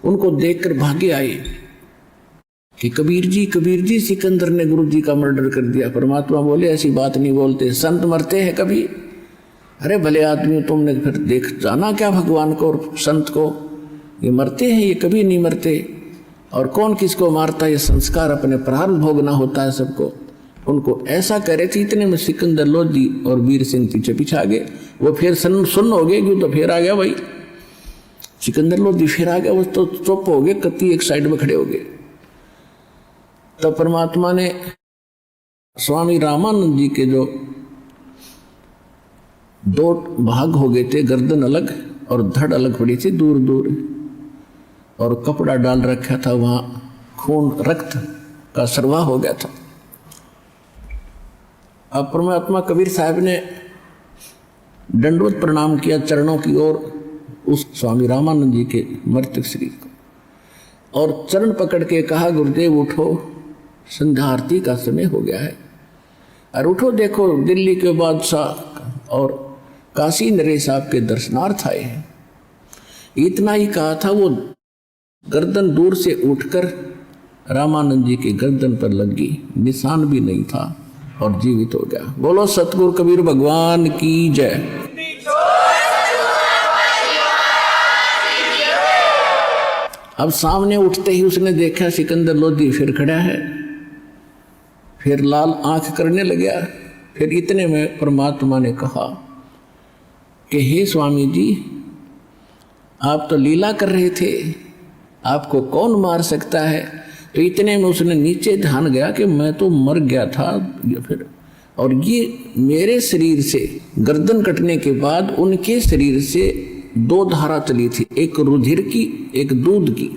उनको देखकर भागे आए कि कबीर जी सिकंदर ने गुरु जी का मर्डर कर दिया। परमात्मा बोले ऐसी बात नहीं बोलते, संत मरते हैं कभी? अरे भले आदमी तुमने फिर देख जाना क्या भगवान को और संत को, ये मरते हैं, ये कभी नहीं मरते। और कौन किसको मारता है, ये संस्कार अपने प्रारंभ भोगना होता है सबको। उनको ऐसा करे थे। इतने में सिकंदर लोधी और वीर सिंह पीछे पीछे आ गए। वो फिर सुन्न हो गए, क्यों तो फिर आ गया भाई सिकंदर लोधी, फिर आ गया। वो तो चुप हो गए, कत्ती एक साइड में खड़े हो गए। तब परमात्मा ने स्वामी रामानंद जी के जो दो भाग हो गए थे, गर्दन अलग और धड़ अलग पड़ी थी दूर दूर, और कपड़ा डाल रखा था, वहां खून रक्त का सरवाह हो गया था। अब परमात्मा कबीर साहब ने दंडवत प्रणाम किया चरणों की ओर उस स्वामी रामानंद जी के मृतक शरीर को, और चरण पकड़ के कहा, गुरुदेव उठो, संध्या आरती का समय हो गया है, और उठो, देखो दिल्ली के बादशाह और काशी नरेश आपके दर्शनार्थ आए हैं। इतना ही कहा था, वो गर्दन दूर से उठकर रामानंद जी की गर्दन पर लगी, निशान भी नहीं था, और जीवित हो गया। बोलो सतगुरु कबीर भगवान की जय। अब सामने उठते ही उसने देखा सिकंदर लोधी फिर खड़ा है, फिर लाल आंख करने लगा। फिर इतने में परमात्मा ने कहा कि हे स्वामी जी, आप तो लीला कर रहे थे, आपको कौन मार सकता है। तो इतने में उसने नीचे ध्यान गया कि मैं तो मर गया था फिर, और ये मेरे शरीर से गर्दन कटने के बाद उनके शरीर से दो धारा चली थी, एक रुधिर की, एक दूध की।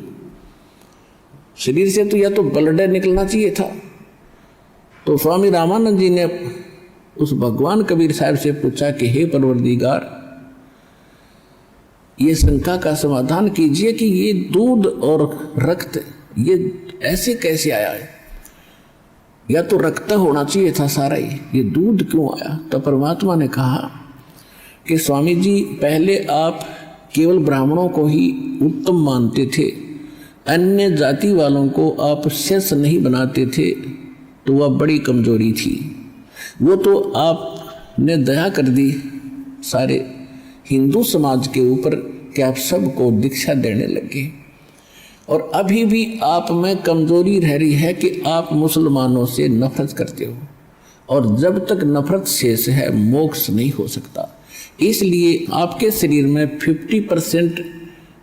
शरीर से तो या तो ब्लड निकलना चाहिए था। तो स्वामी रामानंद जी ने उस भगवान कबीर साहब से पूछा कि हे परवरदिगार, ये शंका का समाधान कीजिए कि ये दूध और रक्त ये ऐसे कैसे आया है। या तो रक्त होना चाहिए था सारा ही, ये दूध क्यों आया। तो परमात्मा ने कहा कि स्वामी जी, पहले आप केवल ब्राह्मणों को ही उत्तम मानते थे, अन्य जाति वालों को आप शेष नहीं बनाते थे, तो वह बड़ी कमजोरी थी। वो तो आपने दया कर दी सारे हिंदू समाज के ऊपर कि आप सबको दीक्षा देने लगे, और अभी भी आप में कमजोरी रह रही है कि आप मुसलमानों से नफरत करते हो, और जब तक नफरत शेष है मोक्ष नहीं हो सकता। इसलिए आपके शरीर में 50%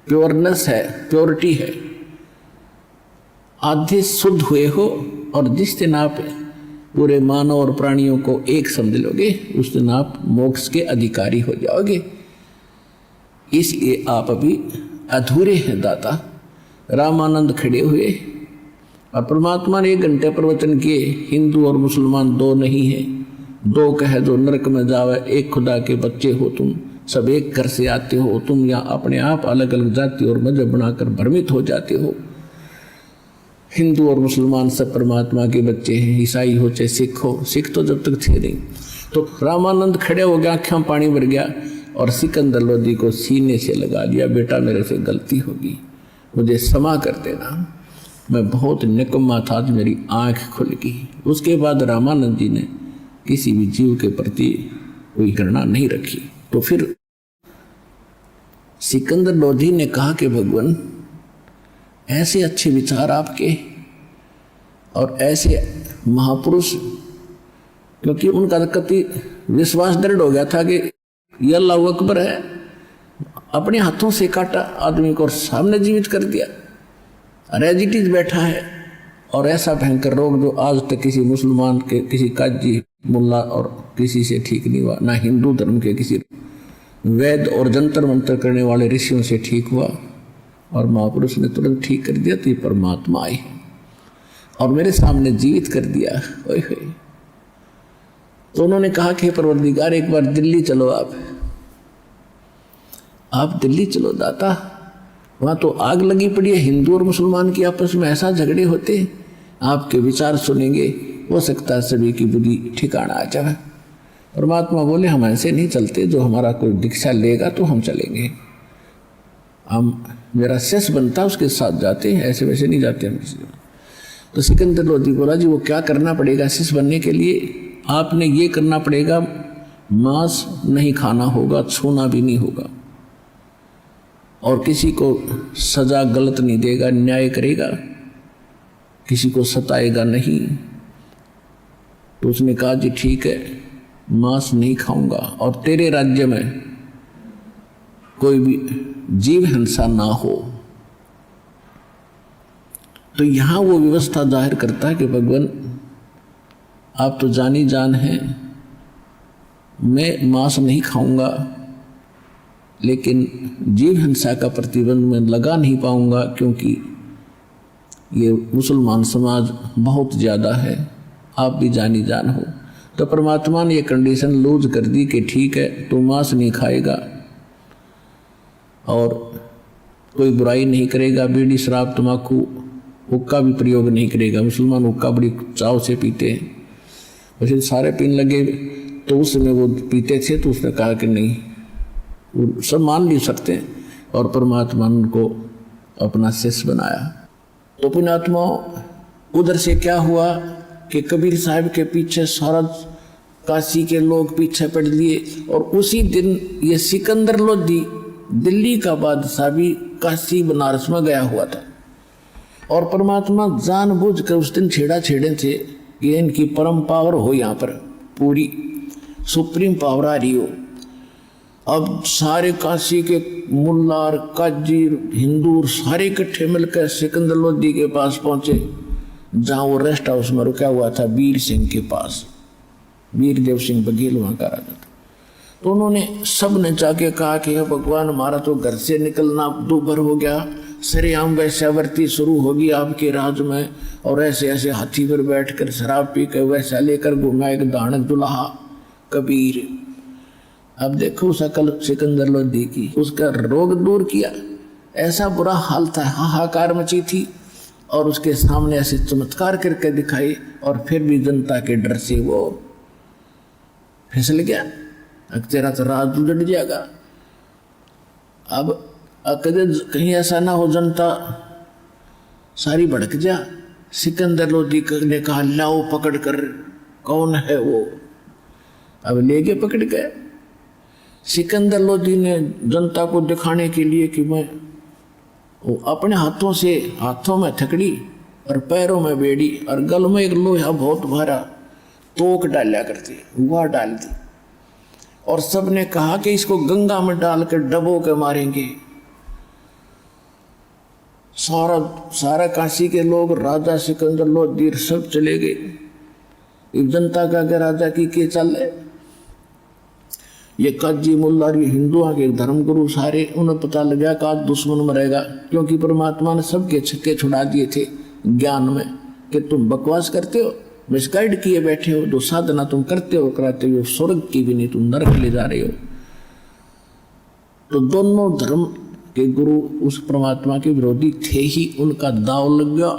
प्योरनेस है, प्योरिटी है, आधे शुद्ध हुए हो, और जिस दिन आप पूरे मानव और प्राणियों को एक समझ लोगे, उस दिन आप मोक्ष के अधिकारी हो जाओगे। इसलिए आप अभी अधूरे हैं दाता। रामानंद खड़े हुए और परमात्मा ने 1 घंटे प्रवचन किए। हिंदू और मुसलमान दो नहीं है, दो कहे जो नरक में जावे, एक खुदा के बच्चे हो तुम, सब एक घर से आते हो तुम, या अपने आप अलग अलग जाति और मजहब बनाकर भ्रमित हो जाते हो। हिंदू और मुसलमान सब परमात्मा के बच्चे हैं, ईसाई हो चाहे सिख हो, सिख तो जब तक थे नहीं। तो रामानंद खड़े हो गया, आँखों में पानी भर गया, और सिकंदर लोधी को सीने से लगा लिया, बेटा मेरे से गलती होगी, मुझे क्षमा कर देना, मैं बहुत निकम्मा था, आज मेरी आँख खुल गई। उसके बाद रामानंद जी ने किसी भी जीव के प्रति कोई घृणा नहीं रखी। तो फिर सिकंदर लोधी ने कहा कि भगवान, ऐसे अच्छे विचार आपके और ऐसे महापुरुष, क्योंकि उनका कति विश्वास दृढ़ हो गया था कि ये अल्लाह अकबर है, अपने हाथों से काटा आदमी को और सामने जीवित कर दिया, रेजिटीज बैठा है, और ऐसा भयंकर रोग जो आज तक किसी मुसलमान के, किसी काजी मुल्ला और किसी से ठीक नहीं हुआ, ना हिंदू धर्म के किसी वैद और जंतर मंतर करने वाले ऋषियों से ठीक हुआ, और महापुरुष ने तुरंत ठीक कर दिया। तो ये परमात्मा आई और मेरे सामने जीवित कर दिया। ओए होए। तो उन्होंने कहा कि परवरदिगार, एक बार दिल्ली चलो, आप दिल्ली चलो दाता, वहाँ तो आग लगी पड़ी है, हिंदू और मुसलमान की आपस में ऐसा झगड़े होते, आपके विचार सुनेंगे, हो सकता है सभी की बुद्धि ठिकाना आ जाए। परमात्मा बोले, हम ऐसे नहीं चलते, जो हमारा कोई दीक्षा लेगा तो हम चलेंगे, हम मेरा शेष बनता उसके साथ जाते हैं, ऐसे वैसे नहीं जाते हम किसी। तो सिकंदर लोधी बोला, जी वो क्या करना पड़ेगा शेष बनने के लिए? आपने ये करना पड़ेगा, मांस नहीं खाना होगा, छूना भी नहीं होगा, और किसी को सजा गलत नहीं देगा, न्याय करेगा, किसी को सताएगा नहीं। तो उसने कहा जी ठीक है, मांस नहीं खाऊंगा और तेरे राज्य में कोई भी जीव हिंसा ना हो। तो यहां वो व्यवस्था जाहिर करता है कि भगवान आप तो जानी जान हैं, मैं मांस नहीं खाऊंगा, लेकिन जीव हिंसा का प्रतिबंध मैं लगा नहीं पाऊंगा क्योंकि ये मुसलमान समाज बहुत ज़्यादा है, आप भी जानी जान हो। तो परमात्मा ने ये कंडीशन लूज कर दी कि ठीक है, तू मांस नहीं खाएगा और कोई बुराई नहीं करेगा, बीड़ी शराब तम्बाकू हुक्का भी प्रयोग नहीं करेगा। मुसलमान हुक्का बड़ी चाव से पीते हैं, वैसे सारे पीने लगे तो उस समय वो पीते थे, तो उसने कहा कि नहीं, वो सब मान नहीं सकते और परमात्मा ने उनको अपना शिष्य बनाया। तो पुण्यात्मा उधर से क्या हुआ कि कबीर साहब के पीछे सारा काशी के लोग पीछे पड़ लिए और उसी दिन ये सिकंदर लोधी दिल्ली का बादशाह भी काशी बनारस में गया हुआ था और परमात्मा जानबूझकर उस दिन छेड़े थे कि इनकी परम पावर हो, यहाँ पर पूरी सुप्रीम पावर आ रही हो। अब सारे काशी के मुल्ला और काजी हिंदू सारे इकट्ठे मिलकर सिकंदर लोधी के पास पहुंचे, जहां वो रेस्ट हाउस में रुका हुआ था वीर सिंह के पास। वीर देव सिंह बघेल वहां का राजा था। तो उन्होंने सब ने जाके कहा कि भगवान हमारा तो घर से निकलना दूभर हो गया, सरेआम वैश्यावृत्ति शुरू होगी आपके राज में और ऐसे ऐसे हाथी पर बैठकर शराब पी कर वैसा लेकर घूमा एक दानक दुल्हा कबीर। अब देखो सकल सिकंदर लोधी की, उसका रोग दूर किया, ऐसा बुरा हाल था, हाहाकार मची थी और उसके सामने ऐसे चमत्कार करके दिखाई और फिर भी जनता के डर से वो फिसल गया। तेरा तो राज उजड़ जाएगा। अब कहीं ऐसा ना हो जनता सारी भड़क जा। सिकंदर लोधी ने कहा लाओ पकड़ कर, कौन है वो? अब ले गए पकड़ गए। सिकंदर लोधी ने जनता को दिखाने के लिए कि मैं वो अपने हाथों में थकड़ी और पैरों में बेड़ी और गल में एक लोहा बहुत भारा तोक डाला करती, वह डाल दी और सबने कहा कि इसको गंगा में डालकर डबो के मारेंगे। सारा काशी के लोग राजा सिकंदर लोधी सब चले गए। जनता का के राजा की चल है, ये काजी मुल्ला ये हिंदुओं के धर्मगुरु सारे, उन्हें पता लगा कि आज दुश्मन मरेगा, क्योंकि परमात्मा ने सबके छक्के छुड़ा दिए थे ज्ञान में कि तुम बकवास करते हो, मिसगाइड किए बैठे हो, जो साधना तुम करते हो कराते हो स्वर्ग की भी नहीं, तुम नरक ले जा रहे हो। तो दोनों धर्म के गुरु उस परमात्मा के विरोधी थे ही, उनका दाव लग गया।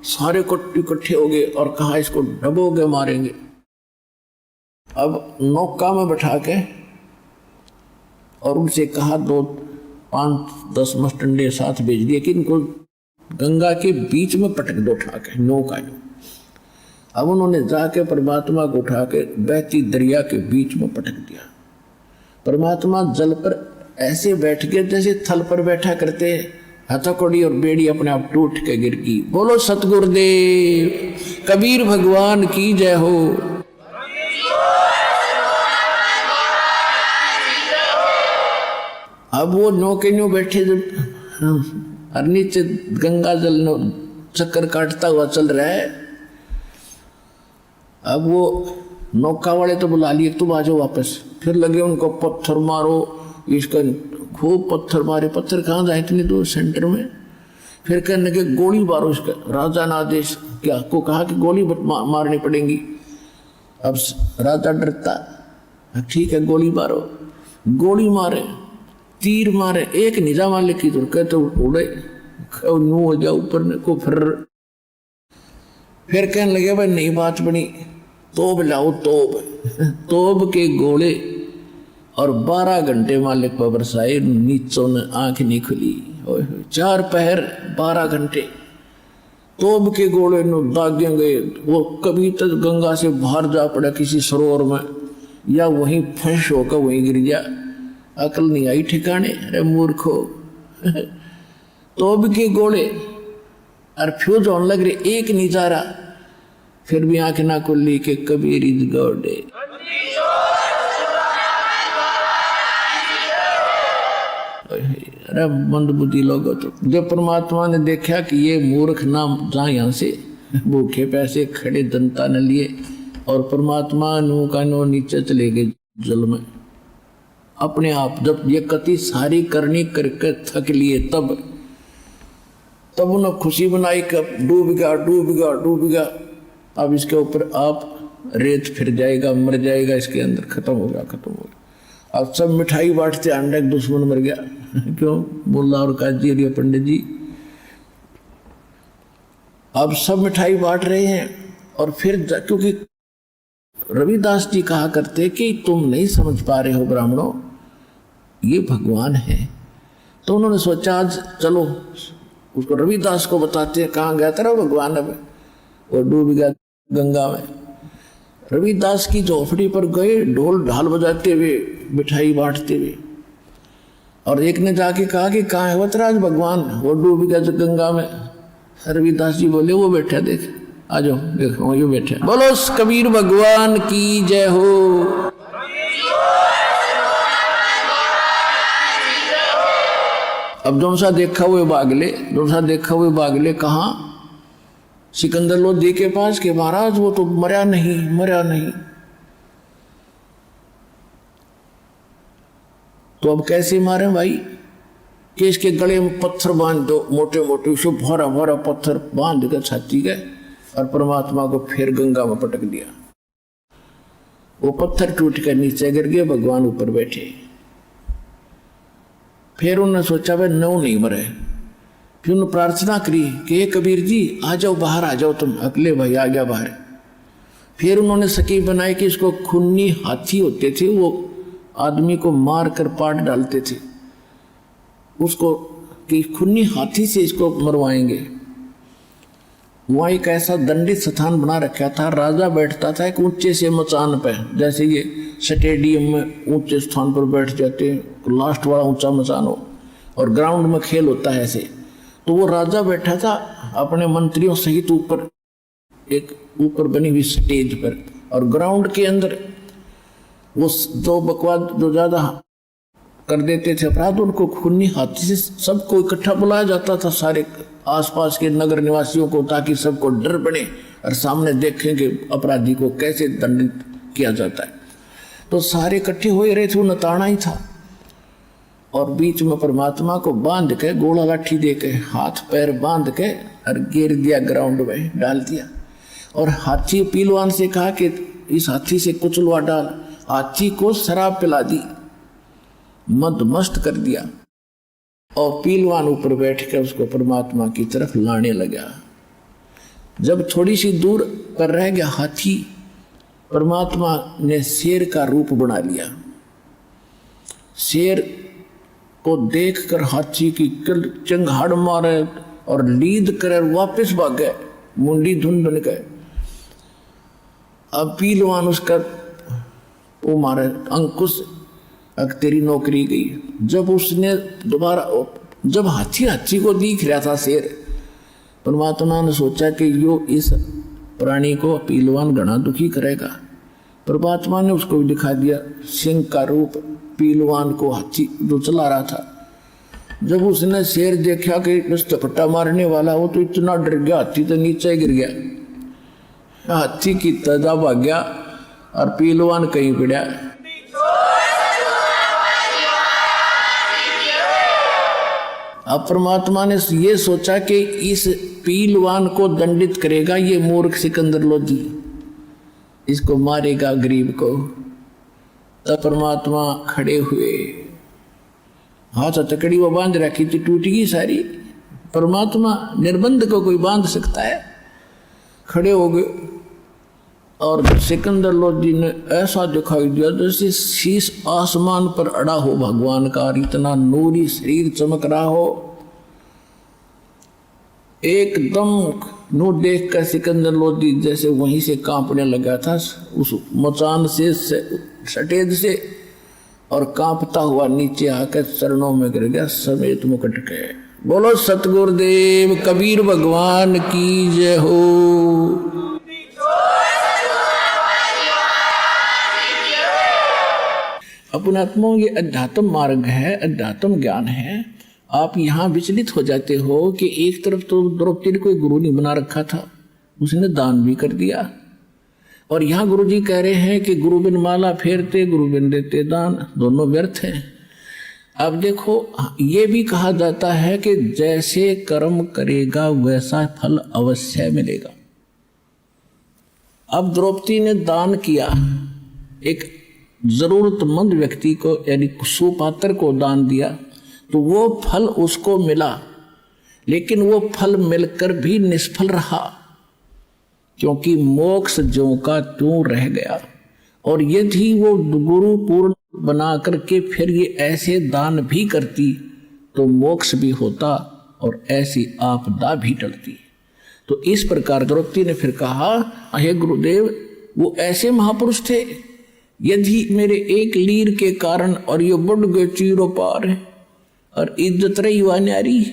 सारे इकट्ठे हो गए और कहा इसको डबोगे मारेंगे। अब नौका में बैठा के और उनसे कहा 5-10 मस्टंडे साथ भेज दिए कि इनको गंगा के बीच में पटक दो उठा के नौका में। अब उन्होंने जाके परमात्मा को उठा के बहती दरिया के बीच में पटक दिया। परमात्मा जल पर ऐसे बैठ गए जैसे थल पर बैठा करते, हथकड़ी और बेड़ी अपने आप टूट के गिर गई। बोलो सतगुरुदेव कबीर भगवान की जय हो। अब वो नौके न्यू बैठे जब और नीचे गंगा जल चक्कर काटता हुआ चल रहा है। अब वो नौका वाले तो बुला लिए तुम आ जाओ वापस, फिर लगे उनको पत्थर मारो, इसका खूब पत्थर मारे। पत्थर कहाँ जाए इतनी दूर सेंटर में, फिर कहने के गोली मारो इसका। राजा ने आदेश क्या को कहा कि गोली मारनी पड़ेगी। अब राजा डरता, ठीक है गोली मारो। गोली मारे, तीर मारे, एक निजा माले की दूर कहते उड़े नू हो जाओ ऊपर ने को। फिर कहने लगे भाई नई बात बनी, तोब लाओ तोब। तोब के गोले और 12 घंटे मालिक पर बरसाए, नीचों ने आंख नहीं खुली। 4 पहर 12 घंटे तोब के गोले नो दागे गए। वो कभी तक गंगा से बाहर जा पड़ा किसी सरोवर में, या वहीं फंस होकर वहीं गिर जा। अकल नहीं आई ठिकाने, अरे मूर्खो। तोब के गोले और फ्यूज होने लग रही, एक नहीं जा रहा, फिर भी आंख ना खुली के कबीर इज गॉड। अरे मंदबुद्धि लोगों, तो जब परमात्मा ने देखा कि ये मूर्ख ना जा यहाँ से, भूखे पैसे खड़े जनता ने लिए, और परमात्मा नो का नो नीचे चले गए जल में अपने आप। जब ये कति सारी करनी करके थक लिए, तब उन्हें खुशी बनाई कि डूब गया डूब गया डूब गया, अब इसके ऊपर आप रेत फिर जाएगा, मर जाएगा, इसके अंदर खत्म हो गया खत्म हो गया। अब सब मिठाई बांटते, अंडे दुश्मन मर गया। क्यों? मुल्ला और काजी और पंडित जी अब सब मिठाई बांट रहे हैं। और फिर क्योंकि रविदास जी कहा करते कि तुम नहीं समझ पा रहे हो ब्राह्मणों, ये भगवान है, तो उन्होंने सोचा आज चलो उसको रविदास को बताते हैं। कहाँ गया था भगवान? अब वो डूब गया गंगा में। रविदास की झोपड़ी पर गए, ढोल ढाल बजाते हुए, मिठाई बांटते हुए, और एक ने जाके कहा कि कहाँ है वतराज भगवान? वो डूब गया जो गंगा में। रविदास जी बोले वो बैठा, देख आ जाओ, देखो ये बैठा। बोलो कबीर भगवान की जय हो। अब जो सा देखा हुए बागले, जो सा देखा हुए बागले कहाँ? सिकंदर लोधी के पास के महाराज वो तो मरा नहीं, मरा नहीं। तो अब कैसे मारे भाई? कि इसके गले में पत्थर बांध दो, मोटे मोटे, उसे भरा भरा पत्थर बांध कर छाती गए और परमात्मा को फिर गंगा में पटक दिया। वो पत्थर टूट कर नीचे गिर गए, भगवान ऊपर बैठे। फिर उन्होंने सोचा भाई नौ नहीं मरे। फिर उन्होंने प्रार्थना करी कि कबीर जी आ जाओ, बाहर आ जाओ तुम। अगले भाई आ गया बाहर। फिर उन्होंने सकी बनाई कि इसको खूनी हाथी होते थे, वो आदमी को मार कर पाट डालते थे, उसको कि खूनी हाथी से इसको मरवाएंगे। वहाँ एक ऐसा दंडित स्थान बना रखा था, राजा बैठता था एक ऊंचे से मचान पे, जैसे ये स्टेडियम में ऊंचे स्थान पर बैठ जाते हैं, लास्ट वाला ऊंचा मचान हो, और ग्राउंड में खेल होता है ऐसे। तो वो राजा बैठा था अपने मंत्रियों सहित ऊपर, एक ऊपर बनी हुई स्टेज पर, और ग्राउंड के अंदर वो जो बकवाद जो ज्यादा कर देते थे अपराध, उनको खूनी हाथी से सबको इकट्ठा बुलाया जाता था, सारे आसपास के नगर निवासियों को, ताकि सबको डर बने और सामने देखें कि अपराधी को कैसे दंडित किया जाता है। तो सारे इकट्ठे हो रहे थे, वो नताना ही था, और बीच में परमात्मा को बांध के, गोला लाठी दे के, हाथ पैर बांध के और गिर दिया, ग्राउंड में डाल दिया। और हाथी पीलवान से कहा कि इस हाथी से कुचलवा डाल। हाथी को शराब पिला दी, मद मस्त कर दिया, और पीलवान ऊपर बैठ कर उसको परमात्मा की तरफ लाने लगा। जब थोड़ी सी दूर पर रह गया हाथी, परमात्मा ने शेर का रूप बना लिया। शेर को देखकर हाथी की चंगाड़ मारे और लीद कर वापस भाग गए, मुंडी धुन बन गए। अब पीलवान उसका वो मारे अंकुश, अब तेरी नौकरी गई। जब उसने दोबारा, जब हाथी को दिख रहा था शेर, परमात्मा ने सोचा कि यो इस प्राणी को पीलवान घना दुखी करेगा। परमात्मा ने उसको भी दिखा दिया सिंह का रूप, पीलवान को हाथी जो चला रहा था। जब उसने शेर देखा कि बस झपट्टा मारने वाला, वो तो इतना डर गया, हाथी तो नीचे गिर गया, हाथी की तजा भाग गया और पीलवान कहीं पिड़ा। अब परमात्मा ने ये सोचा कि इस पीलवान को दंडित करेगा ये मूर्ख सिकंदर लोधी, इसको मारेगा गरीब को। तब परमात्मा खड़े हुए, हाथ हथकड़ी वो बांध रखी थी, टूट गई सारी। परमात्मा निर्बंध को कोई बांध सकता है? खड़े हो गए, और सिकंदर लोधी ने ऐसा दिखाई दिया जैसे शीश आसमान पर अड़ा हो भगवान का, इतना नूरी शरीर चमक रहा हो। एकदम नू देख कर सिकंदर लोधी जैसे वहीं से कांपने लगा था, उस मचान से सटेज से, और कांपता हुआ नीचे आकर चरणों में गिर गया समेत मुकुट के। बोलो सतगुरुदेव कबीर भगवान की जय हो। अपनात्मा ये अध्यात्म मार्ग है, अध्यात्म ज्ञान है। आप यहाँ विचलित हो जाते हो कि एक तरफ तो द्रौपदी ने कोई गुरु नहीं बना रखा था, उसने दान भी कर दिया, और यहाँ गुरु जी कह रहे हैं कि गुरु बिन माला फेरते गुरु बिन देते दान, दोनों व्यर्थ हैं। अब देखो ये भी कहा जाता है कि जैसे कर्म करेगा वैसा फल अवश्य मिलेगा। अब द्रौपदी ने दान किया, एक जरूरतमंद व्यक्ति को यानी सुपात्र को दान दिया, तो वो फल उसको मिला, लेकिन वो फल मिलकर भी निष्फल रहा, क्योंकि मोक्ष ज्यों का त्यों रह गया। और यदि वो गुरु पूर्ण बना करके फिर ये ऐसे दान भी करती तो मोक्ष भी होता और ऐसी आपदा भी टलती। तो इस प्रकार द्रौपदी ने फिर कहा, हे गुरुदेव, वो ऐसे महापुरुष थे, यदि मेरे एक लीर के कारण और ये बढ़ गए चीरो पार और इज्जत रही हुआ न्यारी,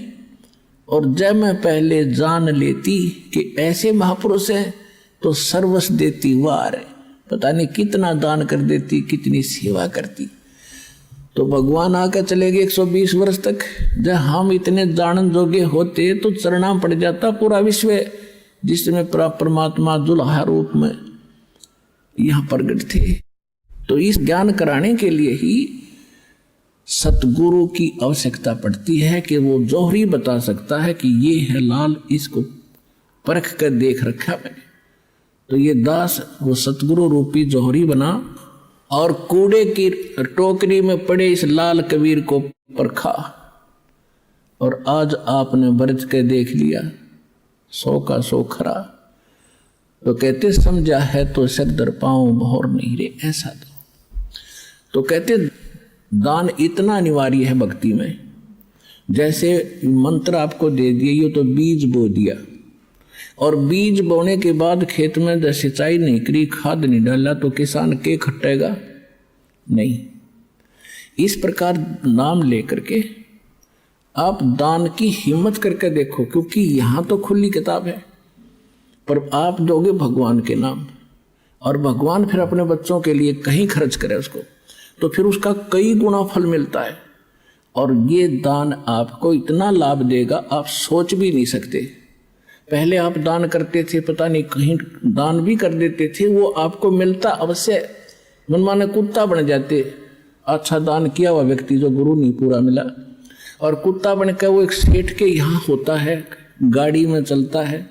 और जब मैं पहले जान लेती कि ऐसे महापुरुष हैं तो सर्वस्व देती वार, पता नहीं कितना दान कर देती, कितनी सेवा करती। तो भगवान आकर चले गए 120 वर्ष तक। जब हम इतने जानन जोगे होते तो चरना पड़ जाता पूरा विश्व, जिसमें परमात्मा दुल्हा रूप में यहाँ प्रगट थे। तो इस ज्ञान कराने के लिए ही सतगुरु की आवश्यकता पड़ती है कि वो जौहरी बता सकता है कि ये है लाल, इसको परख कर देख रखा मैंने। तो ये दास वो सतगुरु रूपी जौहरी बना और कूड़े की टोकरी में पड़े इस लाल कबीर को परखा, और आज आपने बरत के देख लिया 100 का 100 खरा। तो कहते समझा है तो सिर दर पाऊं मोहर नहीं रे ऐसा। तो कहते दान इतना अनिवार्य है भक्ति में, जैसे मंत्र आपको दे दिए, ये तो बीज बो दिया, और बीज बोने के बाद खेत में जब सिंचाई नहीं करी, खाद नहीं डाला, तो किसान के खट्टेगा नहीं। इस प्रकार नाम लेकर के आप दान की हिम्मत करके देखो, क्योंकि यहाँ तो खुली किताब है, पर आप दोगे भगवान के नाम, और भगवान फिर अपने बच्चों के लिए कहीं खर्च करे उसको, तो फिर उसका कई गुना फल मिलता है। और ये दान आपको इतना लाभ देगा आप सोच भी नहीं सकते। पहले आप दान करते थे, पता नहीं कहीं दान भी कर देते थे, वो आपको मिलता अवश्य, मनमाने कुत्ता बन जाते। अच्छा दान किया हुआ व्यक्ति जो गुरु नहीं पूरा मिला, और कुत्ता बन कर वो एक सेठ के यहाँ होता है, गाड़ी में चलता है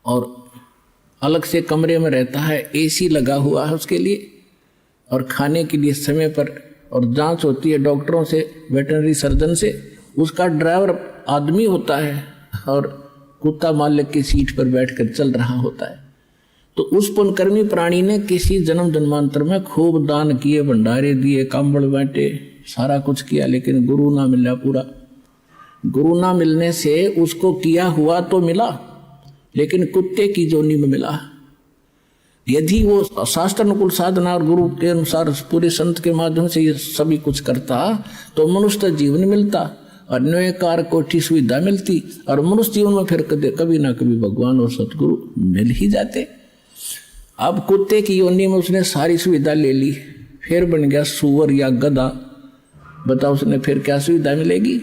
और अलग से कमरे में रहता है, एसी लगा हुआ है उसके लिए, और खाने के लिए समय पर, और जांच होती है डॉक्टरों से, वेटरनरी सर्जन से। उसका ड्राइवर आदमी होता है और कुत्ता मालिक की सीट पर बैठकर चल रहा होता है। तो उस पुण्यकर्मी प्राणी ने किसी जन्म जन्मांतर में खूब दान किए, भंडारे दिए, कंबल बांटे, सारा कुछ किया, लेकिन गुरु ना मिला पूरा। गुरु ना मिलने से उसको किया हुआ तो मिला, लेकिन कुत्ते की जोनी में मिला। यदि वो शास्त्र अनुकूल साधना और गुरु के अनुसार पूरे संत के माध्यम से ये सभी कुछ करता तो मनुष्य जीवन मिलता, और न्यायकार कोठी सुविधा मिलती, और मनुष्य जीवन में फिर कभी ना कभी भगवान और सतगुरु मिल ही जाते। अब कुत्ते की योनि में उसने सारी सुविधा ले ली, फिर बन गया सुअर या गधा, बताओ उसने फिर क्या सुविधा मिलेगी।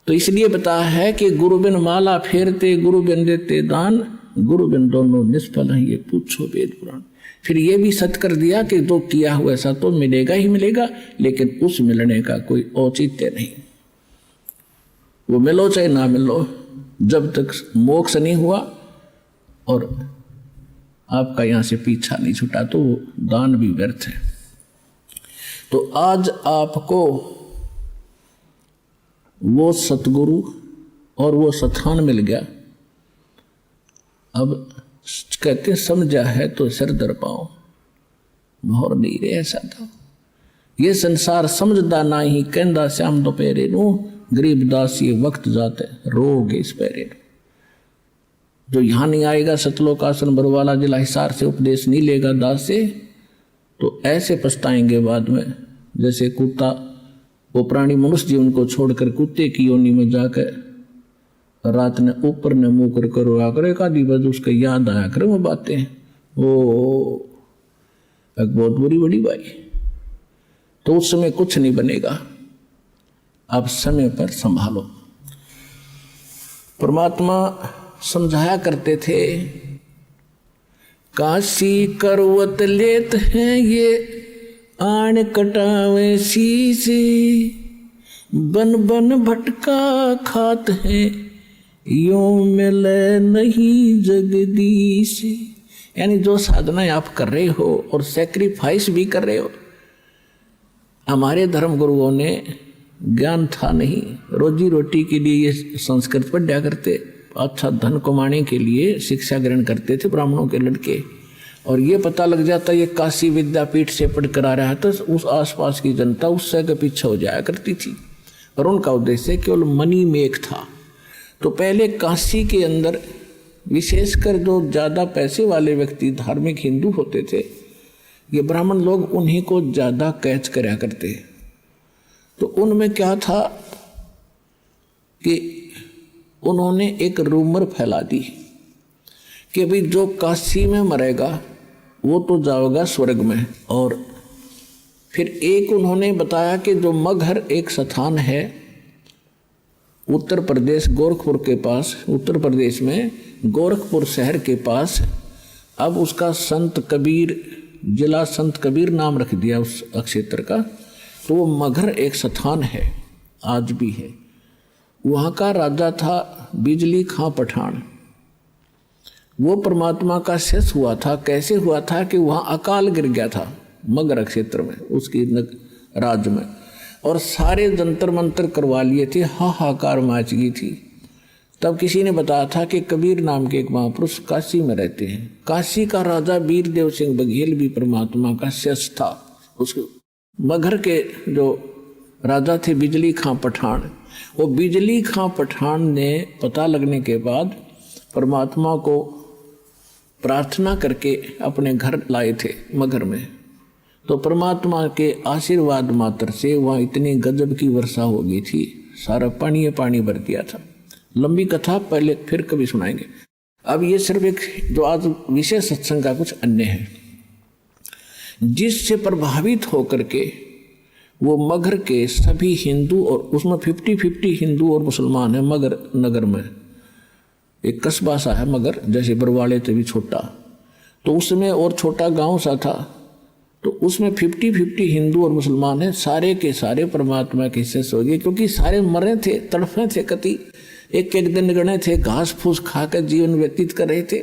तो इसलिए बताया है कि गुरु बिन माला फेरते गुरु बिन देते दान, गुरु बिन दोनों निष्फल हैं, ये पूछो वेद पुराण। फिर ये भी सत्य कर दिया कि जो किया हुआ ऐसा तो मिलेगा ही मिलेगा, लेकिन उस मिलने का कोई औचित्य नहीं। वो मिलो चाहे ना मिलो, जब तक मोक्ष नहीं हुआ और आपका यहाँ से पीछा नहीं छूटा तो वो दान भी व्यर्थ है। तो आज आपको वो सतगुरु और वो स्थान मिल गया। अब कहते समझा है तो सिर दर पाओ मोहर नहीं रे ऐसा था। ये संसार समझदा ना ही कहंदा श्याम दोपहरे नू, गरीब दास ये वक्त जाते रोग इस पैरे। जो यहाँ नहीं आएगा सतलोक आसन बरवाला जिला हिसार से उपदेश नहीं लेगा दास से, तो ऐसे पछताएंगे बाद में, जैसे कुत्ता वो प्राणी मनुष्य जीवन को छोड़कर कुत्ते की योनि में जाकर रात ने ऊपर ने मुँह कर करो आकर एक आधी बज उसका याद आया करे वो बातें, वो एक बहुत बुरी बड़ी बाई। तो उस समय कुछ नहीं बनेगा, आप समय पर संभालो। परमात्मा समझाया करते थे, काशी करवत लेत हैं ये आण कटावे शीशे, बन बन भटका खात हैं यूं मिले नहीं जगदीश। यानी जो साधना आप कर रहे हो और सेक्रीफाइस भी कर रहे हो, हमारे धर्म गुरुओं ने ज्ञान था नहीं, रोजी रोटी के लिए ये संस्कृत पढ़ा करते, अच्छा धन कमाने के लिए शिक्षा ग्रहण करते थे ब्राह्मणों के लड़के, और ये पता लग जाता ये काशी विद्यापीठ से पढ़ कर आ रहा है तो उस आसपास की जनता उससे के पीछे हो जाया करती थी, और उनका उद्देश्य केवल मनी मेक था। तो पहले काशी के अंदर विशेषकर जो ज़्यादा पैसे वाले व्यक्ति धार्मिक हिंदू होते थे, ये ब्राह्मण लोग उन्हीं को ज़्यादा कैच कराया करते। तो उनमें क्या था कि उन्होंने एक रूमर फैला दी कि भाई जो काशी में मरेगा वो तो जाएगा स्वर्ग में। और फिर एक उन्होंने बताया कि जो मगहर एक स्थान है उत्तर प्रदेश गोरखपुर के पास, उत्तर प्रदेश में गोरखपुर शहर के पास, अब उसका संत कबीर, जिला संत कबीर नाम रख दिया उस क्षेत्र का। तो वो मगहर एक स्थान है, आज भी है। वहाँ का राजा था बिजली खां पठान। वो परमात्मा का शेष हुआ था। कैसे हुआ था कि वहाँ अकाल गिर गया था मगहर क्षेत्र में, उसकी राज्य में, और सारे जंतर मंतर करवा लिए थे, हाहाकार मच गई थी। तब किसी ने बताया था कि कबीर नाम के एक महापुरुष काशी में रहते हैं। काशी का राजा वीरदेव सिंह बघेल भी परमात्मा का शेष था। उसके मगहर के जो राजा थे बिजली खां पठान, वो बिजली खां पठान ने पता लगने के बाद परमात्मा को प्रार्थना करके अपने घर लाए थे मगहर में। तो परमात्मा के आशीर्वाद मात्र से वहाँ इतनी गजब की वर्षा हो गई थी, सारा पानी पानी भर दिया था। लंबी कथा पहले फिर कभी सुनाएंगे। अब ये सिर्फ एक जो आज विषय सत्संग का कुछ अन्य है, जिससे प्रभावित होकर के वो मगहर के सभी हिंदू, और उसमें 50-50 हिंदू और मुसलमान है मगहर नगर में। एक कस्बा सा है मगहर, जैसे बरवाड़े से भी छोटा, तो उसमें और छोटा गांव सा था। तो उसमें 50-50 हिंदू और मुसलमान हैं, सारे के सारे परमात्मा के शेष हो गए, क्योंकि सारे मरे थे, तड़फे थे, कति एक एक दिन गणे थे, घास फूस खाकर जीवन व्यतीत कर रहे थे।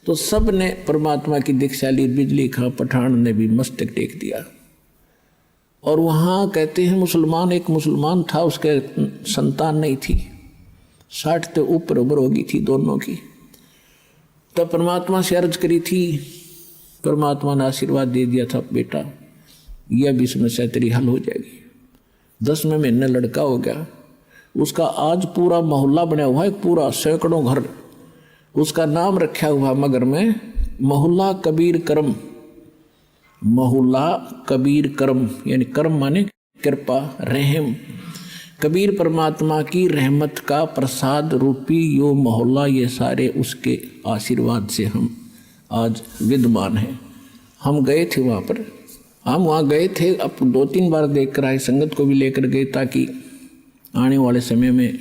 तो सब ने परमात्मा की दीक्षा ली। बिजली खां पठान ने भी मस्तक टेक दिया। और वहाँ कहते हैं मुसलमान, एक मुसलमान था, उसके संतान नहीं थी, 60 से ऊपर उम्र हो गई थी दोनों की। तब परमात्मा से अर्ज करी थी, परमात्मा ने आशीर्वाद दे दिया था, बेटा यह भी समस्या तेरी हल हो जाएगी। 10वें महीने लड़का हो गया। उसका आज पूरा मोहल्ला बना हुआ है, पूरा सैकड़ों घर, उसका नाम रखा हुआ मगहर में मोहल्ला कबीर करम। मोहल्ला कबीर करम, यानी करम माने कृपा, रहम। कबीर परमात्मा की रहमत का प्रसाद रूपी यो मोहल्ला, ये सारे उसके आशीर्वाद से हम आज विद्यमान हैं। हम गए थे वहाँ पर, हम वहाँ गए थे, अब 2-3 बार देख कर आए, संगत को भी लेकर गए, ताकि आने वाले समय में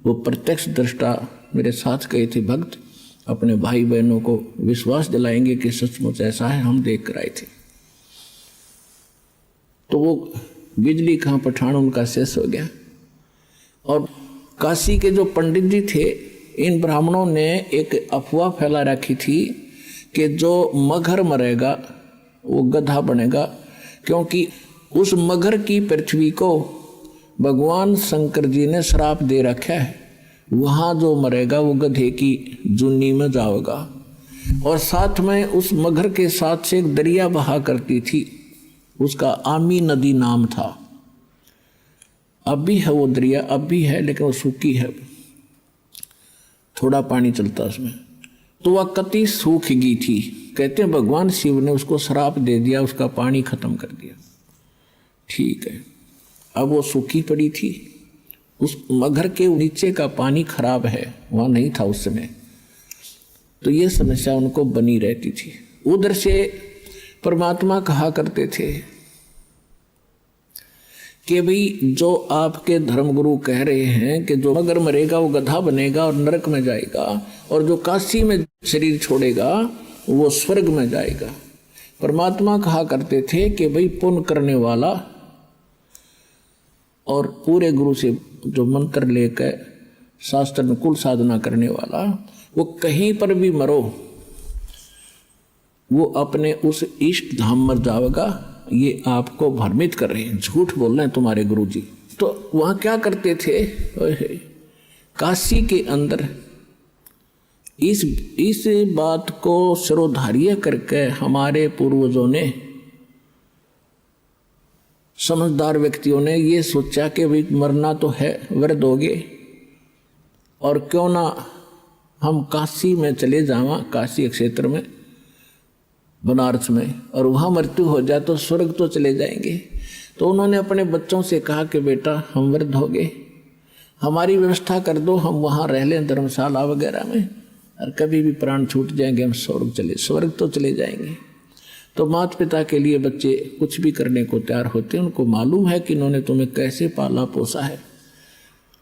वो प्रत्यक्ष दृष्टा मेरे साथ गए थे भक्त, अपने भाई बहनों को विश्वास दिलाएंगे कि सचमुच ऐसा है, हम देख कर आए थे। तो वो बिजली खां पठान उनका शेष हो गया। और काशी के जो पंडित जी थे, इन ब्राह्मणों ने एक अफवाह फैला रखी थी कि जो मगहर मरेगा वो गधा बनेगा, क्योंकि उस मगहर की पृथ्वी को भगवान शंकर जी ने श्राप दे रखा है, वहाँ जो मरेगा वो गधे की जुन्नी में जाएगा। और साथ में उस मगहर के साथ से एक दरिया बहा करती थी, उसका आमी नदी नाम था। अब भी है वो दरिया, अब भी है, लेकिन वो सूखी है, थोड़ा पानी चलता उसमें। तो वह कति सूख गई थी। कहते हैं भगवान शिव ने उसको श्राप दे दिया, उसका पानी खत्म कर दिया। ठीक है, अब वो सूखी पड़ी थी, उस मगर के नीचे का पानी खराब है, वहाँ नहीं था उस समय। तो ये समस्या उनको बनी रहती थी। उधर से परमात्मा कहा करते थे कि भाई जो आपके धर्मगुरु कह रहे हैं कि जो मगर मरेगा वो गधा बनेगा और नरक में जाएगा, और जो काशी में शरीर छोड़ेगा वो स्वर्ग में जाएगा। परमात्मा कहा करते थे कि भाई पुण्य करने वाला और पूरे गुरु से जो मंत्र लेकर शास्त्र अनुकूल साधना करने वाला, वो कहीं पर भी मरो वो अपने उस इष्ट धाम मर जाएगा। ये आपको भ्रमित कर रहे हैं, झूठ बोल रहे हैं तुम्हारे गुरुजी। तो वहाँ क्या करते थे, काशी के अंदर इस बात को सिरोधार्य करके हमारे पूर्वजों ने, समझदार व्यक्तियों ने ये सोचा कि भाई मरना तो है, वृद्ध हो गए, और क्यों ना हम काशी में चले जावा, काशी क्षेत्र में, बनारस में, और वहाँ मृत्यु हो जाए तो स्वर्ग तो चले जाएंगे। तो उन्होंने अपने बच्चों से कहा कि बेटा हम वृद्ध हो गए, हमारी व्यवस्था कर दो, हम वहाँ रह लें धर्मशाला वगैरह में, और कभी भी प्राण छूट जाएंगे हम स्वर्ग तो चले जाएंगे। तो माता पिता के लिए बच्चे कुछ भी करने को तैयार होते हैं। उनको मालूम है कि इन्होंने तुम्हें कैसे पाला पोसा है,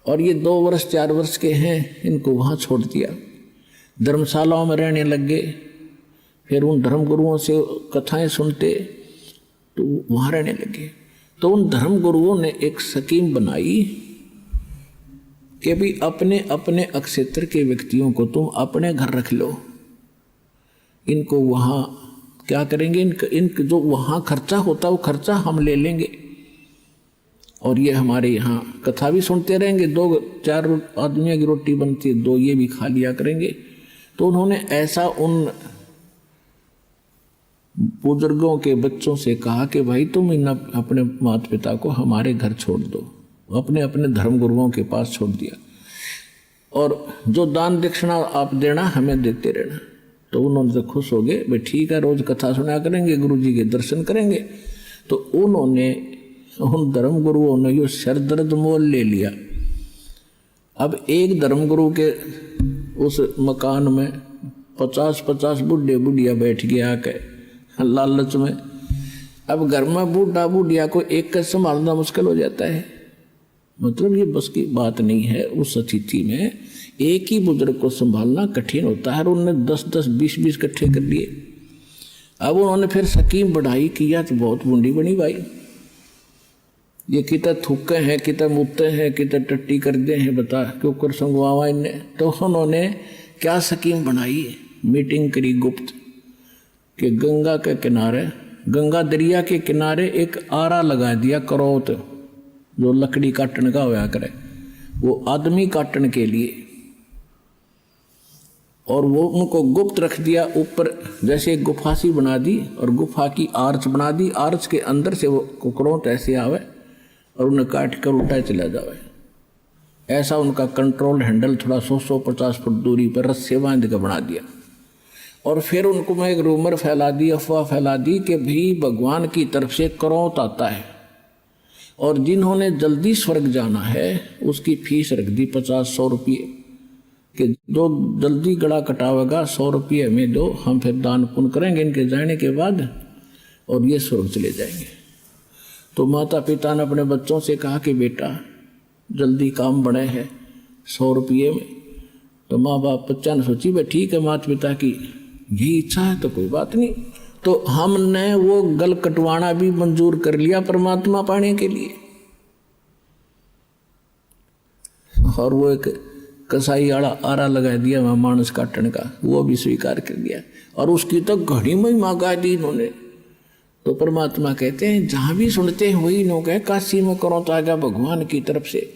और ये 2 वर्ष 4 वर्ष के हैं, इनको वहाँ छोड़ दिया, धर्मशालाओं में रहने लग गए। फिर उन धर्मगुरुओं से कथाएं सुनते तो वहाँ रहने लगे। तो उन धर्मगुरुओं ने एक स्कीम बनाई कि भी अपने अपने अक्षेत्र के व्यक्तियों को तुम अपने घर रख लो, इनको वहाँ क्या करेंगे, इनका जो वहाँ खर्चा होता वो खर्चा हम ले लेंगे, और ये हमारे यहाँ कथा भी सुनते रहेंगे, 2-4 आदमियों की रोटी बनती है, 2 ये भी खा लिया करेंगे। तो उन्होंने ऐसा उन बुजुर्गों के बच्चों से कहा कि भाई तुम इन अपने माता पिता को हमारे घर छोड़ दो, अपने अपने धर्मगुरुओं के पास छोड़ दिया, और जो दान दक्षिणा आप देना हमें देते रहना। तो उन्होंने तो खुश हो गए, भाई ठीक है, रोज कथा सुना करेंगे, गुरु जी के दर्शन करेंगे। तो उन्होंने उन धर्मगुरुओं ने यो सरदर्द मोल ले लिया। अब एक धर्मगुरु के उस मकान में 50-50 बूढ़े बुढ़िया बैठ गया आके लालच में। अब घर में बूढ़ा बुढ़िया को एक का संभालना मुश्किल हो जाता है, मतलब ये बस की बात नहीं है। उस स्थिति में एक ही बुजुर्ग को संभालना कठिन होता है, और उन्होंने 10-10 20-20 इकट्ठे कर लिए। अब उन्होंने फिर स्कीम बढ़ाई कि यार तो बहुत बूढ़ी बनी भाई, ये कितना थूके हैं, कितना मुत्ते हैं, कितना टट्टी कर दे हैं, बता क्यों कर संगवावा इनने। तो उन्होंने क्या स्कीम बनाई, मीटिंग करी गुप्त कि गंगा के किनारे, गंगा दरिया के किनारे एक आरा लगा दिया, करौत जो लकड़ी काटने का होया करे, वो आदमी काटने के लिए, और वो उनको गुप्त रख दिया। ऊपर जैसे एक गुफा सी बना दी, और गुफा की आर्च बना दी, आर्च के अंदर से वो करौत ऐसे आवे और उन्हें काट कर उल्टा चला जावे। ऐसा उनका कंट्रोल हैंडल थोड़ा 100-150 फुट दूरी पर रस्से बांध कर बना दिया। और फिर उनको मैं एक रूमर फैला दी, अफवाह फैला दी कि भी भगवान की तरफ से करौत आता है, और जिन्होंने जल्दी स्वर्ग जाना है उसकी फीस रख दी 50-100 रुपये, कि जो जल्दी गला कटावेगा 100 रुपये हमें दो, हम फिर दान पुण्य करेंगे इनके जाने के बाद, और ये स्वर्ग चले जाएंगे। तो माता पिता ने अपने बच्चों से कहा कि बेटा जल्दी काम बड़े है 100 रुपये में। तो माँ बाप बच्चा ने सोची भाई ठीक है, माता पिता की यही इच्छा है तो कोई बात नहीं। तो हमने वो गल कटवाना भी मंजूर कर लिया परमात्मा पाने के लिए, और वो एक कसाई आरा लगा दिया वहाँ मानस काटने का, वो भी स्वीकार कर दिया, और उसकी तो घड़ी में ही मांगा दी इन्होंने। तो परमात्मा कहते हैं जहाँ भी सुनते हैं वही लोग है, काशी में करो तो आगा भगवान की तरफ से,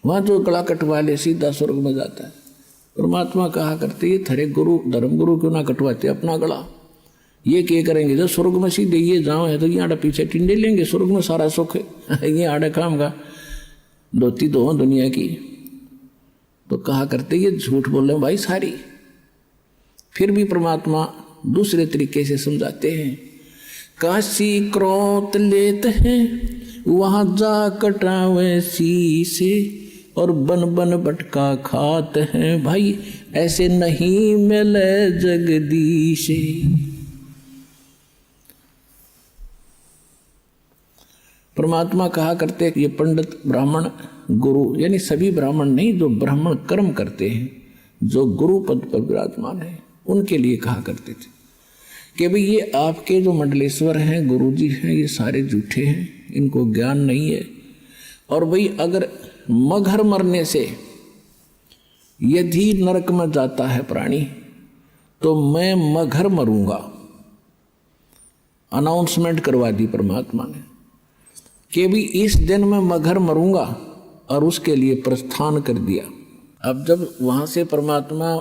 वहाँ जो गला कटवा ले सीधा स्वर्ग में जाता है। परमात्मा कहा करते ये थरे गुरु धर्मगुरु क्यों ना कटवाते अपना गला, ये क्या करेंगे जब स्वर्ग में सीधे ये जाओ है तो ये आड़े पीछे टिंडे लेंगे, स्वर्ग में सारा सुख है, ये आड़े काम का धोती दो दुनिया की। तो कहा करते ये झूठ बोल रहे भाई सारी। फिर भी परमात्मा दूसरे तरीके से समझाते हैं, काशी क्रोत लेत हैं वहाँ जा कटावे शीशे और बन बन भटका खात हैं भाई, ऐसे नहीं मिले जगदीशे। परमात्मा कहा करते ये पंडित ब्राह्मण गुरु, यानी सभी ब्राह्मण नहीं, जो ब्राह्मण कर्म करते हैं, जो गुरु पद पर विराजमान है, उनके लिए कहा करते थे कि भाई ये आपके जो मंडलेश्वर हैं, गुरु जी हैं, ये सारे झूठे हैं, इनको ज्ञान नहीं है। और भाई अगर मगर मरने से यदि नरक में जाता है प्राणी, तो मैं मगर मरूंगा। अनाउंसमेंट करवा दी परमात्मा ने कि भी इस दिन मैं मगर मरूंगा, और उसके लिए प्रस्थान कर दिया। अब जब वहां से परमात्मा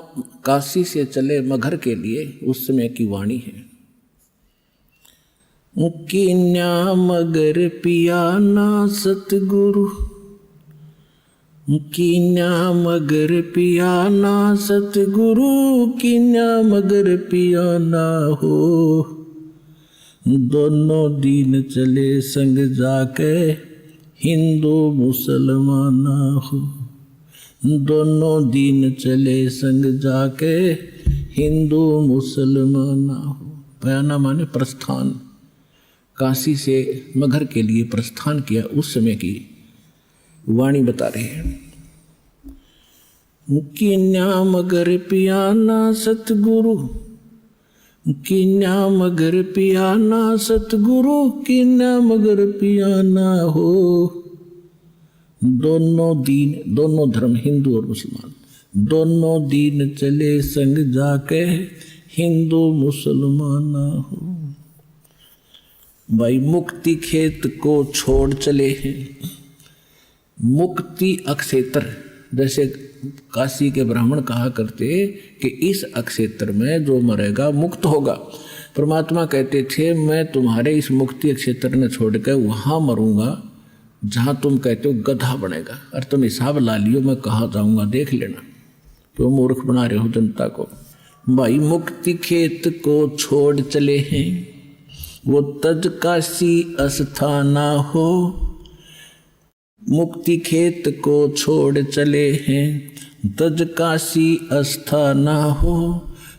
काशी से चले मगर के लिए, उस समय की वाणी है, कीन्या मगर पिया ना सतगुरु, कीन्या मगर पिया ना सतगुरु, कीन्या मगर पिया ना हो। दोनों दीन चले संग जाके हिंदू मुसलमान हो, दोनों दीन चले संग जाके हिंदू मुसलमान हो। बयाना माने प्रस्थान, काशी से मगर के लिए प्रस्थान किया, उस समय की वाणी बता रहे हैं। कीन्या मगर पियाना सतगुरु, कीन्या मगर पियाना सतगुरु, कीन्या मगर पियाना हो। दोनों दीन, दोनों धर्म, हिंदू और मुसलमान, दोनों दीन चले संग जाके हिंदू मुसलमान हो। भाई मुक्ति खेत को छोड़ चले हैं। मुक्ति अक्षेत्र, जैसे काशी के ब्राह्मण कहा करते कि इस अक्षेत्र में जो मरेगा मुक्त होगा। परमात्मा कहते थे मैं तुम्हारे इस मुक्ति क्षेत्र ने छोड़कर वहां मरूंगा जहां तुम कहते हो गधा बनेगा, और तुम हिसाब ला लियो मैं कहाँ जाऊंगा, देख लेना, क्यों मूर्ख बना रहे हो जनता को। भाई मुक्ति खेत को छोड़ चले हैं, वो तज काशी अस्थाना हो। मुक्ति खेत को छोड़ चले हैं, तज काशी अस्थाना हो।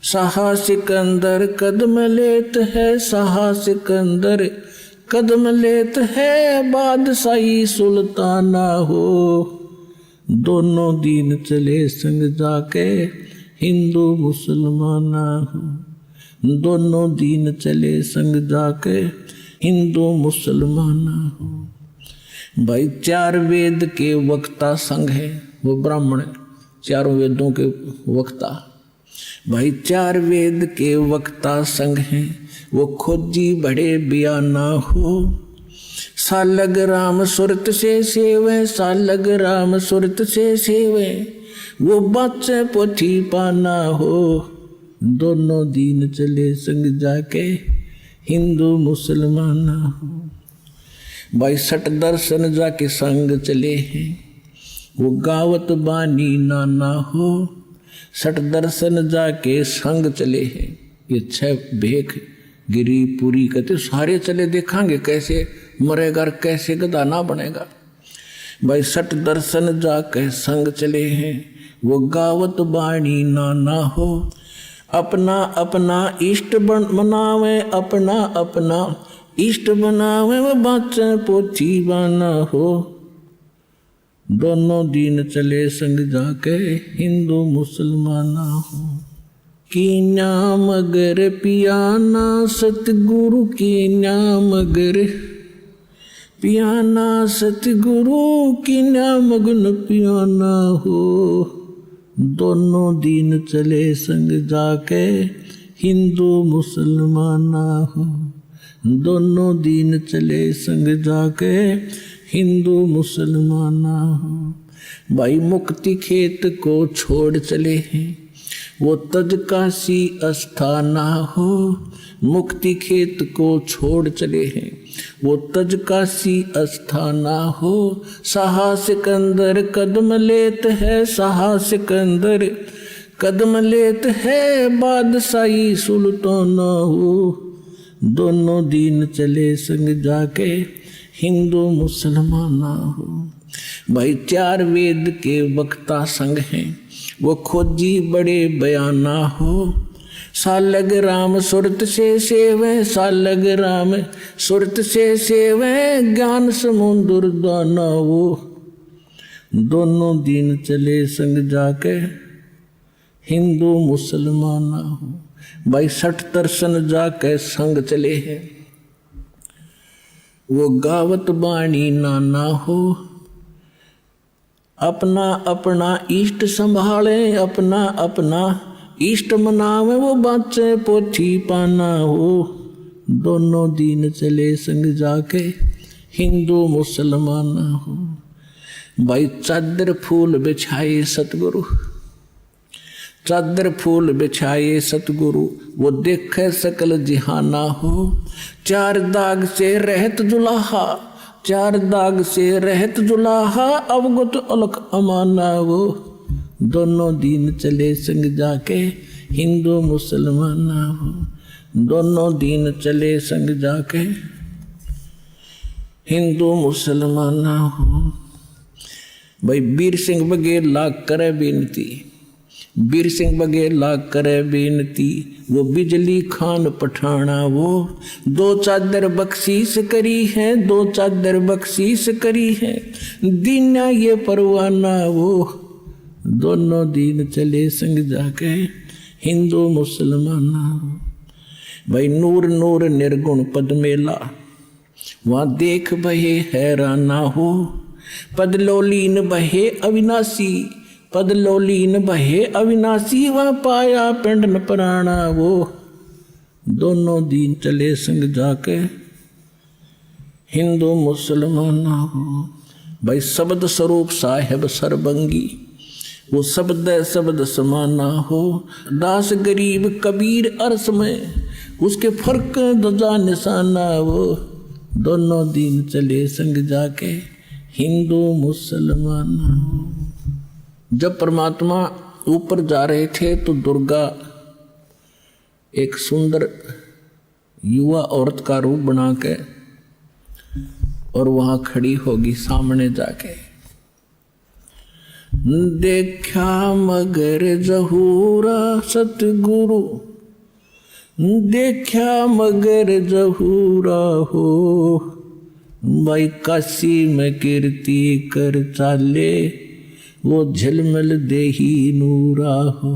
साहा सिकंदर कदम लेत है, साहा सिकंदर कदम लेत है, बादशाही सुल्ताना हो। दोनों दीन चले संग जाके हिंदू मुसलमाना हो, दोनों दीन चले संग जाके हिंदू मुसलमाना हो। भाई चार वेद के वक्ता संघ है, वो ब्राह्मण चारों वेदों के वक्ता। भाई चार वेद के वक्ता संघ हैं, वो खोजी बड़े बयाना हो। सालग राम सुरत से सेवे, सालग राम सुरत से सेवे, वो बच्चे पोथी पाना हो। दोनों दीन चले संग जाके हिंदू मुसलमान हो। भाई सट दर्शन जाके संग चले हैं, वो गावत बानी नाना हो। सट दर्शन जाके संग चले हैं, ये छह भेख गिरी पूरी कहते सारे चले, देखांगे कैसे मरेगा और कैसे गधा ना बनेगा। भाई सट दर्शन जाके संग चले हैं, वो गावत बाणी नाना हो। अपना अपना इष्ट बनावे, अपना अपना इष्ट बनावे, वो बाचे पोथी बाना हो। दोनों दीन चले संग जाके हिंदू मुसलमाना हो। कीन्या मगर पियाना सतगुरु, कीन्या मगर पियाना सतगुरु, कीन्या मगन पियाना हो। दोनों दीन चले संग जाके हिंदू मुसलमाना हो, दोनों दीन चले संग जाके हिंदू मुसलमाना हो। भाई मुक्ति खेत को छोड़ चले हैं, वो तज काशी अस्थाना हो। मुक्ति खेत को छोड़ चले हैं, वो तज काशी अस्थाना हो। साहा सिकंदर कदम लेत है, साहा सिकंदर कदम लेत है, बादशाही सुल्ताना हो। दोनों दीन चले संग जाके हिंदू मुसलमान हो। भाई 4 वेद के वक्ता संग हैं, वो खोजी बड़े बयाना हो। सालग राम सुरत से सेवे, सालग राम सुरत से सेवे, ज्ञान समुद्र दाना वो। दोनों दिन चले संग जाके, हिंदू मुसलमान हो। भाई 60 दर्शन जाके संग चले हैं, वो गावत बाणी नाना हो। अपना अपना इष्ट संभाले, अपना अपना इष्ट मनावे, वो बाचे पोथी पाना हो। दोनों दिन चले संग जाके, हिंदू मुसलमान हो। भाई चादर फूल बिछाए सतगुरु, चादर फूल बिछाए सतगुरु, वो देखे सकल जिहाना हो। 4 दाग से रहत जुलाहा, 4 दाग से रहत जुलाहा, अवगत अलख अमाना वो। दोनों दिन चले संग जाके, हिंदू मुसलमान हो। दोनों दिन चले संग जाके, हिंदू मुसलमान हो। भाई वीर सिंह बघेल लाग करे बेनती, वीर सिंह बघेल लाग करे बेनती, वो बिजली खान पठाना वो। 2 चादर बख्शीश करी है, 2 चादर बख्शीश करी है, दीना ये परवाना वो। दोनों दिन चले संग जाके, हिंदू मुसलमान हो। भाई नूर नूर निर्गुण पद मेला, वहाँ देख बहे हैराना हो। पदलोलीन बहे अविनाशी, पदलोलीन बहे अविनाशी, वहाँ पाया पिंड प्राणा वो। दोनों दिन चले संग जाके, हिंदू मुसलमान हो। भाई शब्द स्वरूप साहेब सरबंगी, वो शब्द शब्द समाना हो। दास गरीब कबीर अरस में, उसके फर्क दजा निशाना वो। दोनों दिन चले संग जाके, हिंदू मुसलमान हो। जब परमात्मा ऊपर जा रहे थे तो दुर्गा एक सुंदर युवा औरत का रूप बना के और वहां खड़ी होगी सामने जाके। देखा मगर जहूरा सतगुरु, देखा मगर जहूरा हो। भाई काशी में कीर्ति कर चाले, वो झलमल देही नूरा हो।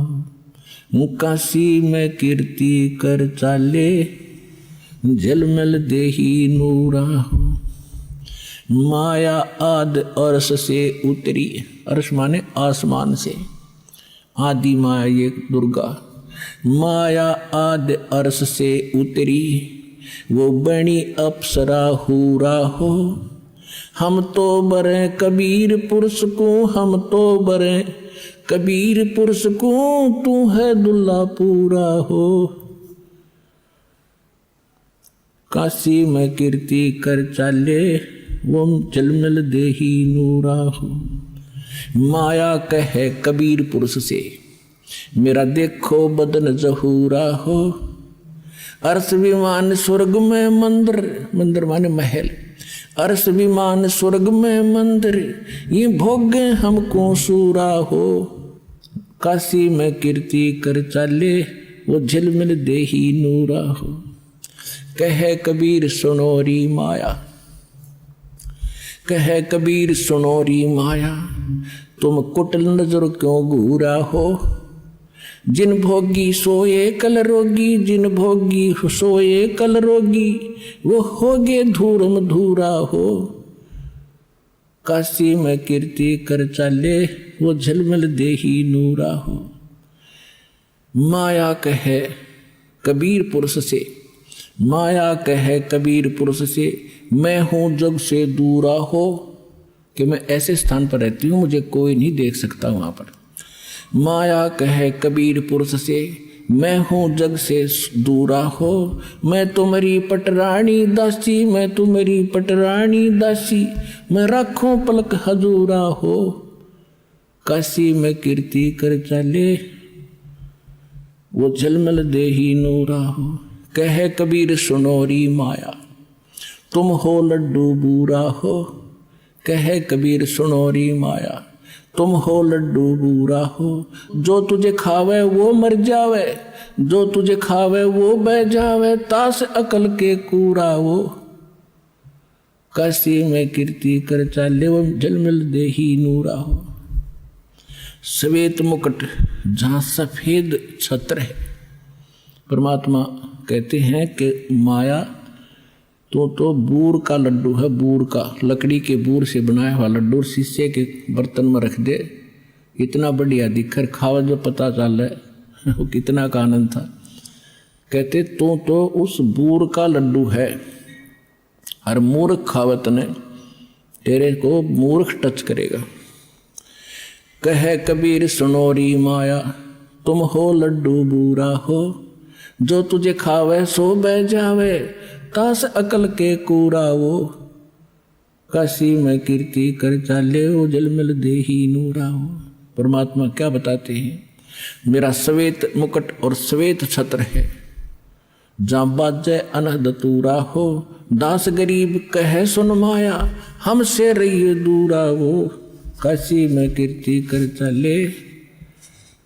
काशी में कीर्ति कर चाले, झलमल देही नूरा हो। माया आद अर्श से उतरी, अर्श माने आसमान से, आदि माया ये दुर्गा। माया आद अर्श से उतरी, वो बनी अप्सरा हूरा हो। हम तो बरे कबीर पुरुष को, हम तो बरे कबीर पुरुष को, तू है दुल्ला पूरा हो। काशी में कीर्ति कर चाले, वो झलमल देही नूरा हो। माया कहे कबीर पुरुष से, मेरा देखो बदन जहूरा हो। अर्श विमान स्वर्ग में मंदिर, मंदिर माने महल। अर्श विमान स्वर्ग में मंदिर, ये भोगे हमको सूरा हो। काशी में कीर्ति कर चाले, वो झलमल देही नूरा हो। कहे कबीर सुनोरी माया, कहे कबीर सुनोरी माया, तुम कुटिल नजर क्यों घूरा हो। जिन भोगी सोए कल रोगी, जिन भोगी सोए कल रोगी, वो होगे धूरम धूरा हो। काशी में कीर्ति कर चाले, वो झलमल देही नूरा हो। माया कहे कबीर पुरुष से, माया कहे कबीर पुरुष से, मैं हूँ जग से दूरा हो। कि मैं ऐसे स्थान पर रहती हूँ, मुझे कोई नहीं देख सकता वहाँ पर। माया कहे कबीर पुरुष से, मैं हूँ जग से दूरा हो। मैं तुम्हारी पटरानी दासी, मैं तुम्हारी पटरानी दासी, मैं राखों पलक हजूरा हो। काशी में कीर्ति कर चले, वो झलमल देही नूरा हो। कहे कबीर सुनोरी माया, तुम हो लड्डू बूरा हो, कहे कबीर सुनोरी माया। तुम हो लड्डू बूरा हो, जो तुझे खावे वो मर जावे, जो तुझे खावे वो बह जावे, तास अकल के कूरा वो। काशी में कीर्ति कर चाले, वो जलमिल देही नूरा हो। श्वेत मुकुट जहाँ सफेद छत्र है, परमात्मा कहते हैं कि माया तो बूर का लड्डू है, बूर का, लकड़ी के बूर से बनाया हुआ लड्डू शीशे के बर्तन में रख दे, इतना बढ़िया दिखकर खावा जो पता चल है वो कितना का आनंद था। कहते तो उस बूर का लड्डू है, हर मूर्ख खावत ने तेरे को मूर्ख टच करेगा। कहे कबीर सुनोरी माया, तुम हो लड्डू बूरा हो, जो तुझे खावे सो बह जावे, तास अकल के कूरा वो। काशी में कीर्ति कर चाले, वो जलमिल देही नूरा हो। परमात्मा क्या बताते हैं, मेरा श्वेत मुकुट और श्वेत छत्र है, जहाँ बाजे अनहद तूरा हो, दास गरीब कहे सुन माया, हमसे रहिए दूरा वो। काशी में कीर्ति कर चले,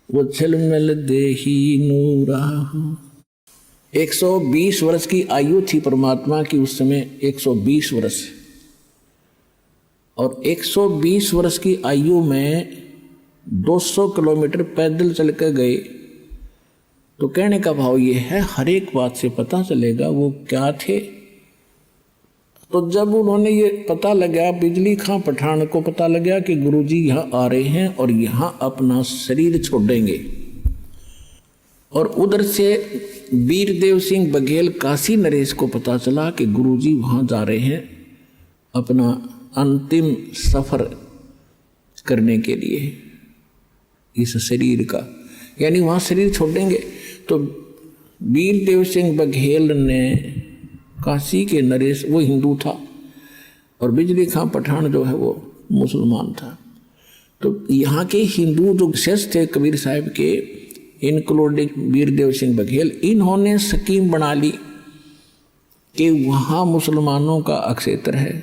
वो झलमिल देही नूरा हो। 120 वर्ष की आयु थी परमात्मा की उस समय, 120 वर्ष। और 120 वर्ष की आयु में 200 किलोमीटर पैदल चल कर गए। तो कहने का भाव ये है, हर एक बात से पता चलेगा वो क्या थे। तो जब उन्होंने ये पता लगा, बिजली खां पठान को पता लगा कि गुरुजी यहाँ आ रहे हैं और यहाँ अपना शरीर छोड़ेंगे, और उधर से वीरदेव सिंह बघेल काशी नरेश को पता चला कि गुरुजी वहाँ जा रहे हैं अपना अंतिम सफर करने के लिए इस शरीर का, यानी वहाँ शरीर छोड़ेंगे। तो वीरदेव सिंह बघेल ने काशी के नरेश, वो हिंदू था, और बिजली खां पठान जो है वो मुसलमान था। तो यहाँ के हिंदू जो शेष थे कबीर साहब के, इंक्लूडिंग वीरदेव सिंह बघेल, इन्होंने स्कीम बना ली कि वहाँ मुसलमानों का अक्षेत्र है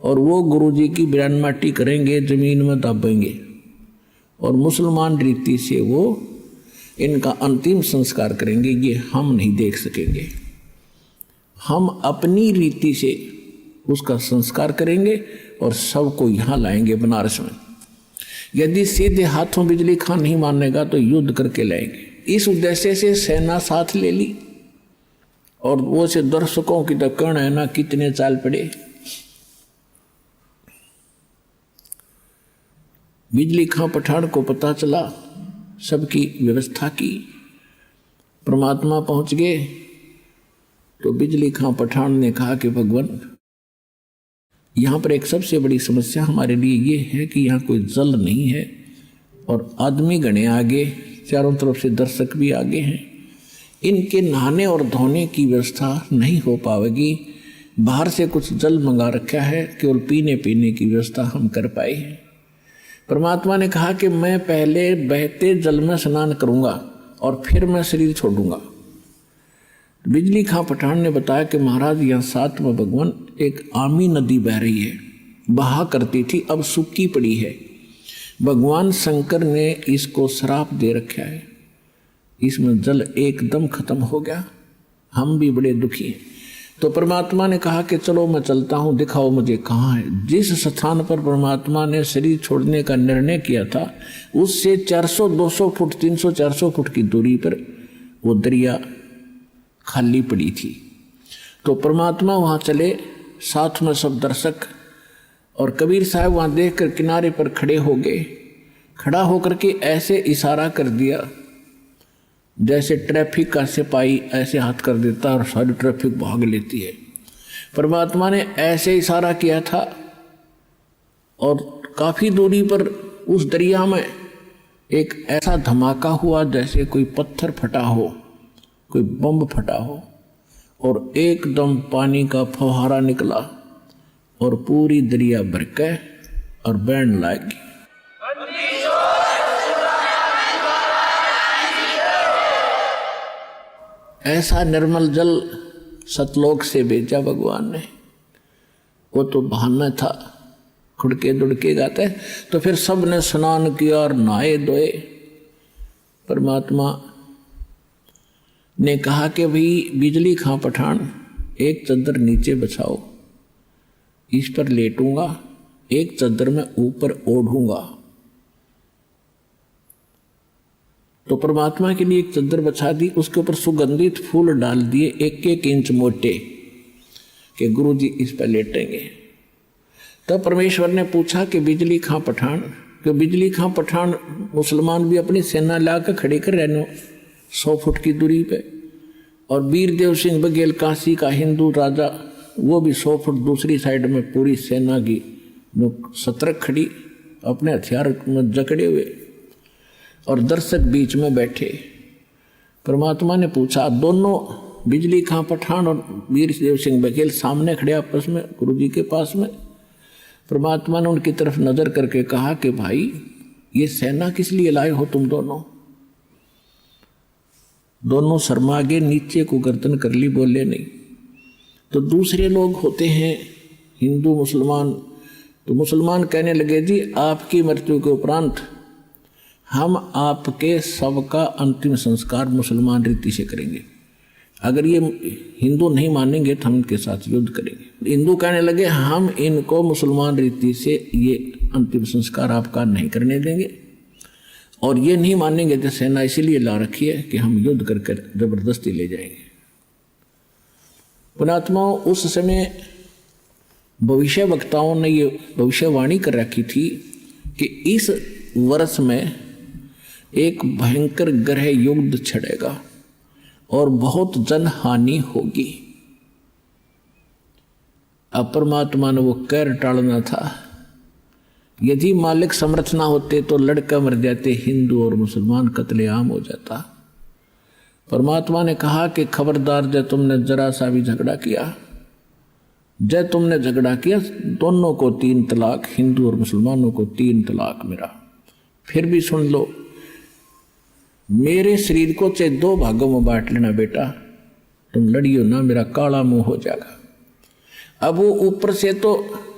और वो गुरुजी की बिरान माटी करेंगे, जमीन में दबेंगे, और मुसलमान रीति से वो इनका अंतिम संस्कार करेंगे। ये हम नहीं देख सकेंगे, हम अपनी रीति से उसका संस्कार करेंगे और सबको यहाँ लाएंगे बनारस में। यदि सीधे हाथों बिजली खां नहीं मानेगा तो युद्ध करके लाएंगे। इस उद्देश्य से सेना साथ ले ली, और वो से दर्शकों की तो कहना है ना कितने चाल पड़े। बिजली खां पठान को पता चला, सबकी व्यवस्था की, परमात्मा पहुंच गए। तो बिजली खां पठान ने कहा कि भगवान, यहाँ पर एक सबसे बड़ी समस्या हमारे लिए ये है कि यहाँ कोई जल नहीं है और आदमी गणे आगे, चारों तरफ से दर्शक भी आगे हैं, इनके नहाने और धोने की व्यवस्था नहीं हो पाएगी। बाहर से कुछ जल मंगा रखा है, केवल पीने की व्यवस्था हम कर पाए हैं। परमात्मा ने कहा कि मैं पहले बहते जल में स्नान करूँगा और फिर मैं शरीर छोड़ूंगा। बिजली खां पठान ने बताया कि महाराज यहाँ साथ में भगवान एक आमी नदी बह रही है, बहा करती थी, अब सूखी पड़ी है। भगवान शंकर ने इसको श्राप दे रखा है, इसमें जल एकदम खत्म हो गया, हम भी बड़े दुखी हैं। तो परमात्मा ने कहा कि चलो मैं चलता हूँ, दिखाओ मुझे कहाँ है। जिस स्थान पर परमात्मा ने शरीर छोड़ने का निर्णय किया था उससे 400-200 फुट 300-400 फुट की दूरी पर वो दरिया खाली पड़ी थी। तो परमात्मा वहाँ चले, साथ में सब दर्शक, और कबीर साहब वहाँ देखकर किनारे पर खड़े हो गए। खड़ा होकर के ऐसे इशारा कर दिया जैसे ट्रैफिक का सिपाही ऐसे हाथ कर देता और सारी ट्रैफिक भाग लेती है। परमात्मा ने ऐसे इशारा किया था और काफ़ी दूरी पर उस दरिया में एक ऐसा धमाका हुआ जैसे कोई पत्थर फटा हो, कोई बम फटा हो, और एकदम पानी का फव्वारा निकला और पूरी दरिया भर के और बहने लगी। ऐसा निर्मल जल सतलोक से भेजा भगवान ने। वो तो बहाना था, खुड़के दुड़के गाते। तो फिर सब ने स्नान किया और नहाए धोए। परमात्मा ने कहा कि भाई बिजली खां पठान, एक चादर नीचे बछाओ, इस पर लेटूंगा, एक चादर में ऊपर ओढ़ूंगा। तो परमात्मा के लिए एक चादर बछा दी, उसके ऊपर सुगंधित फूल डाल दिए 1-1 इंच मोटे, कि गुरु जी इस पर लेटेंगे। तब परमेश्वर ने पूछा कि बिजली खां पठान, कि बिजली खां पठान मुसलमान भी अपनी सेना ला कर खड़े कर रहने 100 फुट की दूरी पे, और वीरदेव सिंह बघेल काशी का हिंदू राजा, वो भी 100 फुट दूसरी साइड में पूरी सेना की सतर्क खड़ी, अपने हथियार में जकड़े हुए, और दर्शक बीच में बैठे। परमात्मा ने पूछा, दोनों बिजली खां पठान और वीरदेव सिंह बघेल सामने खड़े आपस में गुरु जी के पास में। परमात्मा ने उनकी तरफ नजर करके कहा कि भाई ये सेना किस लिए लाए हो तुम दोनों? दोनों शर्मा गए, नीचे को गर्दन कर ली, बोले नहीं। तो दूसरे लोग होते हैं हिंदू मुसलमान, तो मुसलमान कहने लगे जी आपकी मृत्यु के उपरांत हम आपके शव का अंतिम संस्कार मुसलमान रीति से करेंगे, अगर ये हिंदू नहीं मानेंगे तो हम इनके साथ युद्ध करेंगे। हिंदू कहने लगे हम इनको मुसलमान रीति से ये अंतिम संस्कार आपका नहीं करने देंगे, और ये नहीं मानेंगे तो सेना इसीलिए ला रखी है कि हम युद्ध करके जबरदस्ती ले जाएंगे। पुणात्माओं, उस समय भविष्य वक्ताओं ने ये भविष्यवाणी कर रखी थी कि इस वर्ष में एक भयंकर ग्रह युद्ध छिड़ेगा और बहुत जनहानि होगी। अब परमात्मा ने वो कहर टालना था। यदि मालिक समर्थ ना होते तो लड़का मर जाते, हिंदू और मुसलमान कत्लेआम हो जाता। परमात्मा ने कहा कि खबरदार, जब तुमने जरा सा भी झगड़ा किया, जब तुमने झगड़ा किया, दोनों को 3 तलाक, हिंदू और मुसलमानों को 3 तलाक मेरा। फिर भी सुन लो, मेरे शरीर को चाहे 2 भागों में बांट लेना बेटा, तुम लड़ियो ना, मेरा काला मुंह हो जाएगा। अब वो ऊपर से तो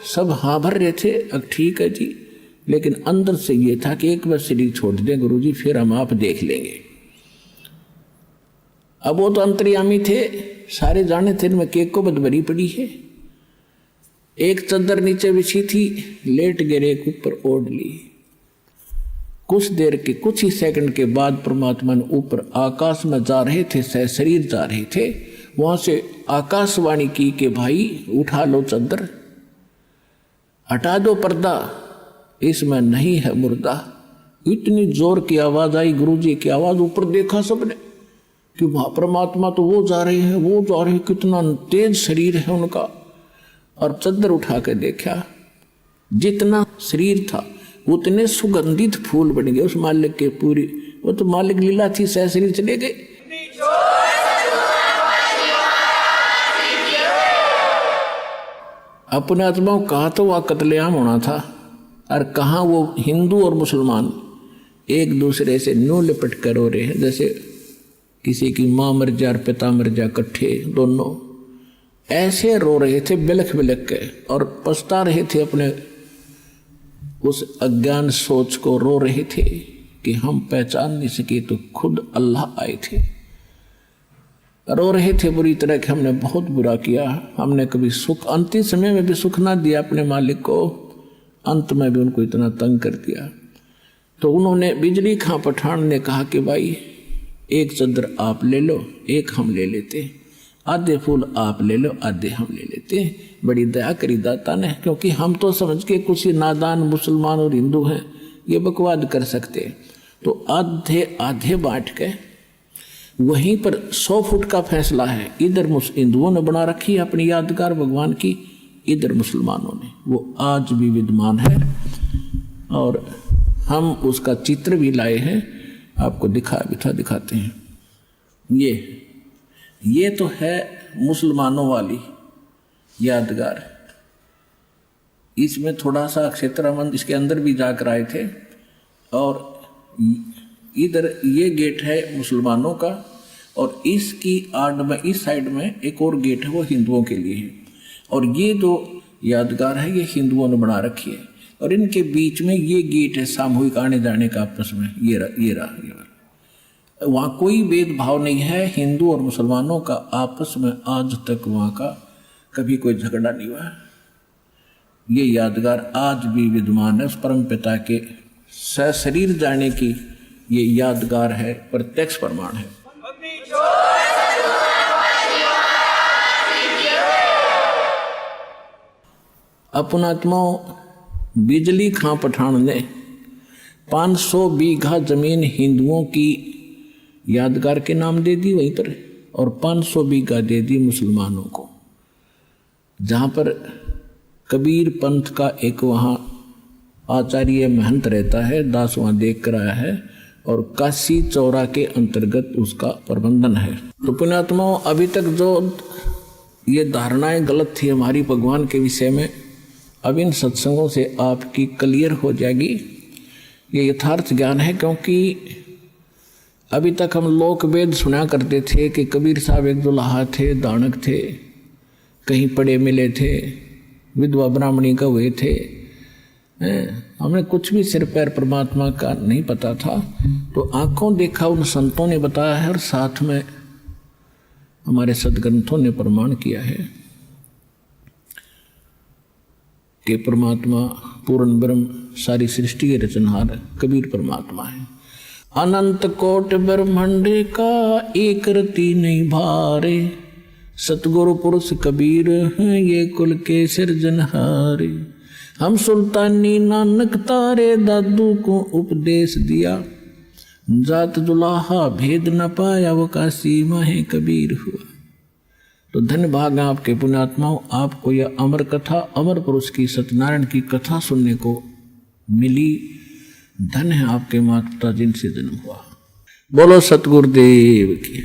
सब हाँ भर रहे थे, अब ठीक है जी, लेकिन अंदर से ये था कि एक बार शरीर छोड़ दें गुरुजी, फिर हम आप देख लेंगे। अब वो तो अंतर्यामी थे, सारे जाने थे इनमें केक को बदबरी पड़ी है। एक चादर नीचे बिछी थी, लेट गिरे, एक ऊपर ओढ़ ली। कुछ देर के, कुछ ही सेकंड के बाद परमात्मा ने ऊपर आकाश में जा रहे थे, सह शरीर जा रहे थे, वहां से आकाशवाणी की कि भाई उठा लो चादर, हटा दो पर्दा, इसमें नहीं है मुर्दा। इतनी जोर की आवाज आई, गुरुजी की आवाज, ऊपर देखा सबने कि परमात्मा तो वो जा रहे हैं, वो जा रहे हैं, कितना तेज शरीर है उनका। और चादर उठा के देखा, जितना शरीर था उतने सुगंधित फूल बन गए उस मालिक के पूरी। वो तो मालिक लीला थी, सह शरीर चले गए। अपने आत्माओं कहा तो वह कत्लेआम होना था, और कहाँ वो हिंदू और मुसलमान एक दूसरे से नो लिपट कर रो रहे हैं, जैसे किसी की माँ मर जा और पिता मर जा, इकट्ठे दोनों ऐसे रो रहे थे बिलख बिलख के, और पछता रहे थे अपने उस अज्ञान सोच को, रो रहे थे कि हम पहचान नहीं सके तो खुद अल्लाह आए थे। रो रहे थे बुरी तरह कि हमने बहुत बुरा किया, हमने कभी सुख, अंतिम समय में भी सुख ना दिया अपने मालिक को, अंत में भी उनको इतना तंग कर दिया। तो उन्होंने, बिजली खां पठान ने कहा कि भाई एक चादर आप ले लो, एक हम ले लेते, आधे फूल आप ले लो, आधे हम ले लेते। बड़ी दया करी दाता ने, क्योंकि हम तो समझ के कुछ ही नादान मुसलमान और हिंदू हैं, ये बकवाद कर सकते। तो आधे आधे बांट के वहीं पर 100 फुट का फैसला है। इधर हिंदुओं ने बना रखी है अपनी यादगार भगवान की, इधर मुसलमानों ने, वो आज भी विद्यमान है, और हम उसका चित्र भी लाए हैं, आपको दिखाते हैं। ये तो है मुसलमानों वाली यादगार। इसमें थोड़ा सा क्षेत्रमंद इसके अंदर भी जाकर आए थे, और इधर ये गेट है मुसलमानों का, और इसकी आड़ में, इस साइड में एक और गेट है, वो हिंदुओं के लिए है। और ये जो यादगार है, ये हिंदुओं ने बना रखी है। और इनके बीच में ये गेट है सामूहिक आने जाने का आपस में, ये रहा। वहाँ कोई भेदभाव नहीं है, हिंदू और मुसलमानों का आपस में आज तक वहाँ का कभी कोई झगड़ा नहीं हुआ है। ये यादगार आज भी विद्यमान है, उस परम पिता के सशरीर जाने की ये यादगार है, प्रत्यक्ष प्रमाण है। अपनात्माओं बिजली खां पठान ने 500 बीघा जमीन हिंदुओं की यादगार के नाम दे दी वहीं पर, और 500 बीघा दे दी मुसलमानों को। जहाँ पर कबीर पंथ का एक वहाँ आचार्य महंत रहता है, दास वहाँ देख कर आया है, और काशी चौरा के अंतर्गत उसका प्रबंधन है। तो पुण्यात्माओं, अभी तक जो ये धारणाएं गलत थी हमारी भगवान के विषय में, अब इन सत्संगों से आपकी क्लियर हो जाएगी। ये यथार्थ ज्ञान है, क्योंकि अभी तक हम लोक वेद सुना करते थे कि कबीर साहब एक दुल्हा थे, दानक थे, कहीं पड़े मिले थे, विधवा ब्राह्मणी का हुए थे। हमें कुछ भी सिर पैर परमात्मा का नहीं पता था। तो आंखों देखा उन संतों ने बताया है, और साथ में हमारे सदग्रंथों ने प्रमाण किया है कि परमात्मा पूर्ण ब्रह्म सारी सृष्टि के रचनहार कबीर परमात्मा है। अनंत कोट ब्रह्मांड का एक रति नहीं भारे, सतगुरु पुरुष कबीर हैं ये कुल के सिरजनहारे। हम सुल्तानी नानक तारे दादू को उपदेश दिया, जात दुलाहा भेद न पाया वो काशी माहे कबीर हुआ। तो धन्य भाग आपके पुण्यात्माओं, आपको यह अमर कथा, अमर पुरुष की सत्यनारायण की कथा सुनने को मिली। धन्य है आपके माता जिनसे जन्म हुआ। बोलो सतगुरुदेव की।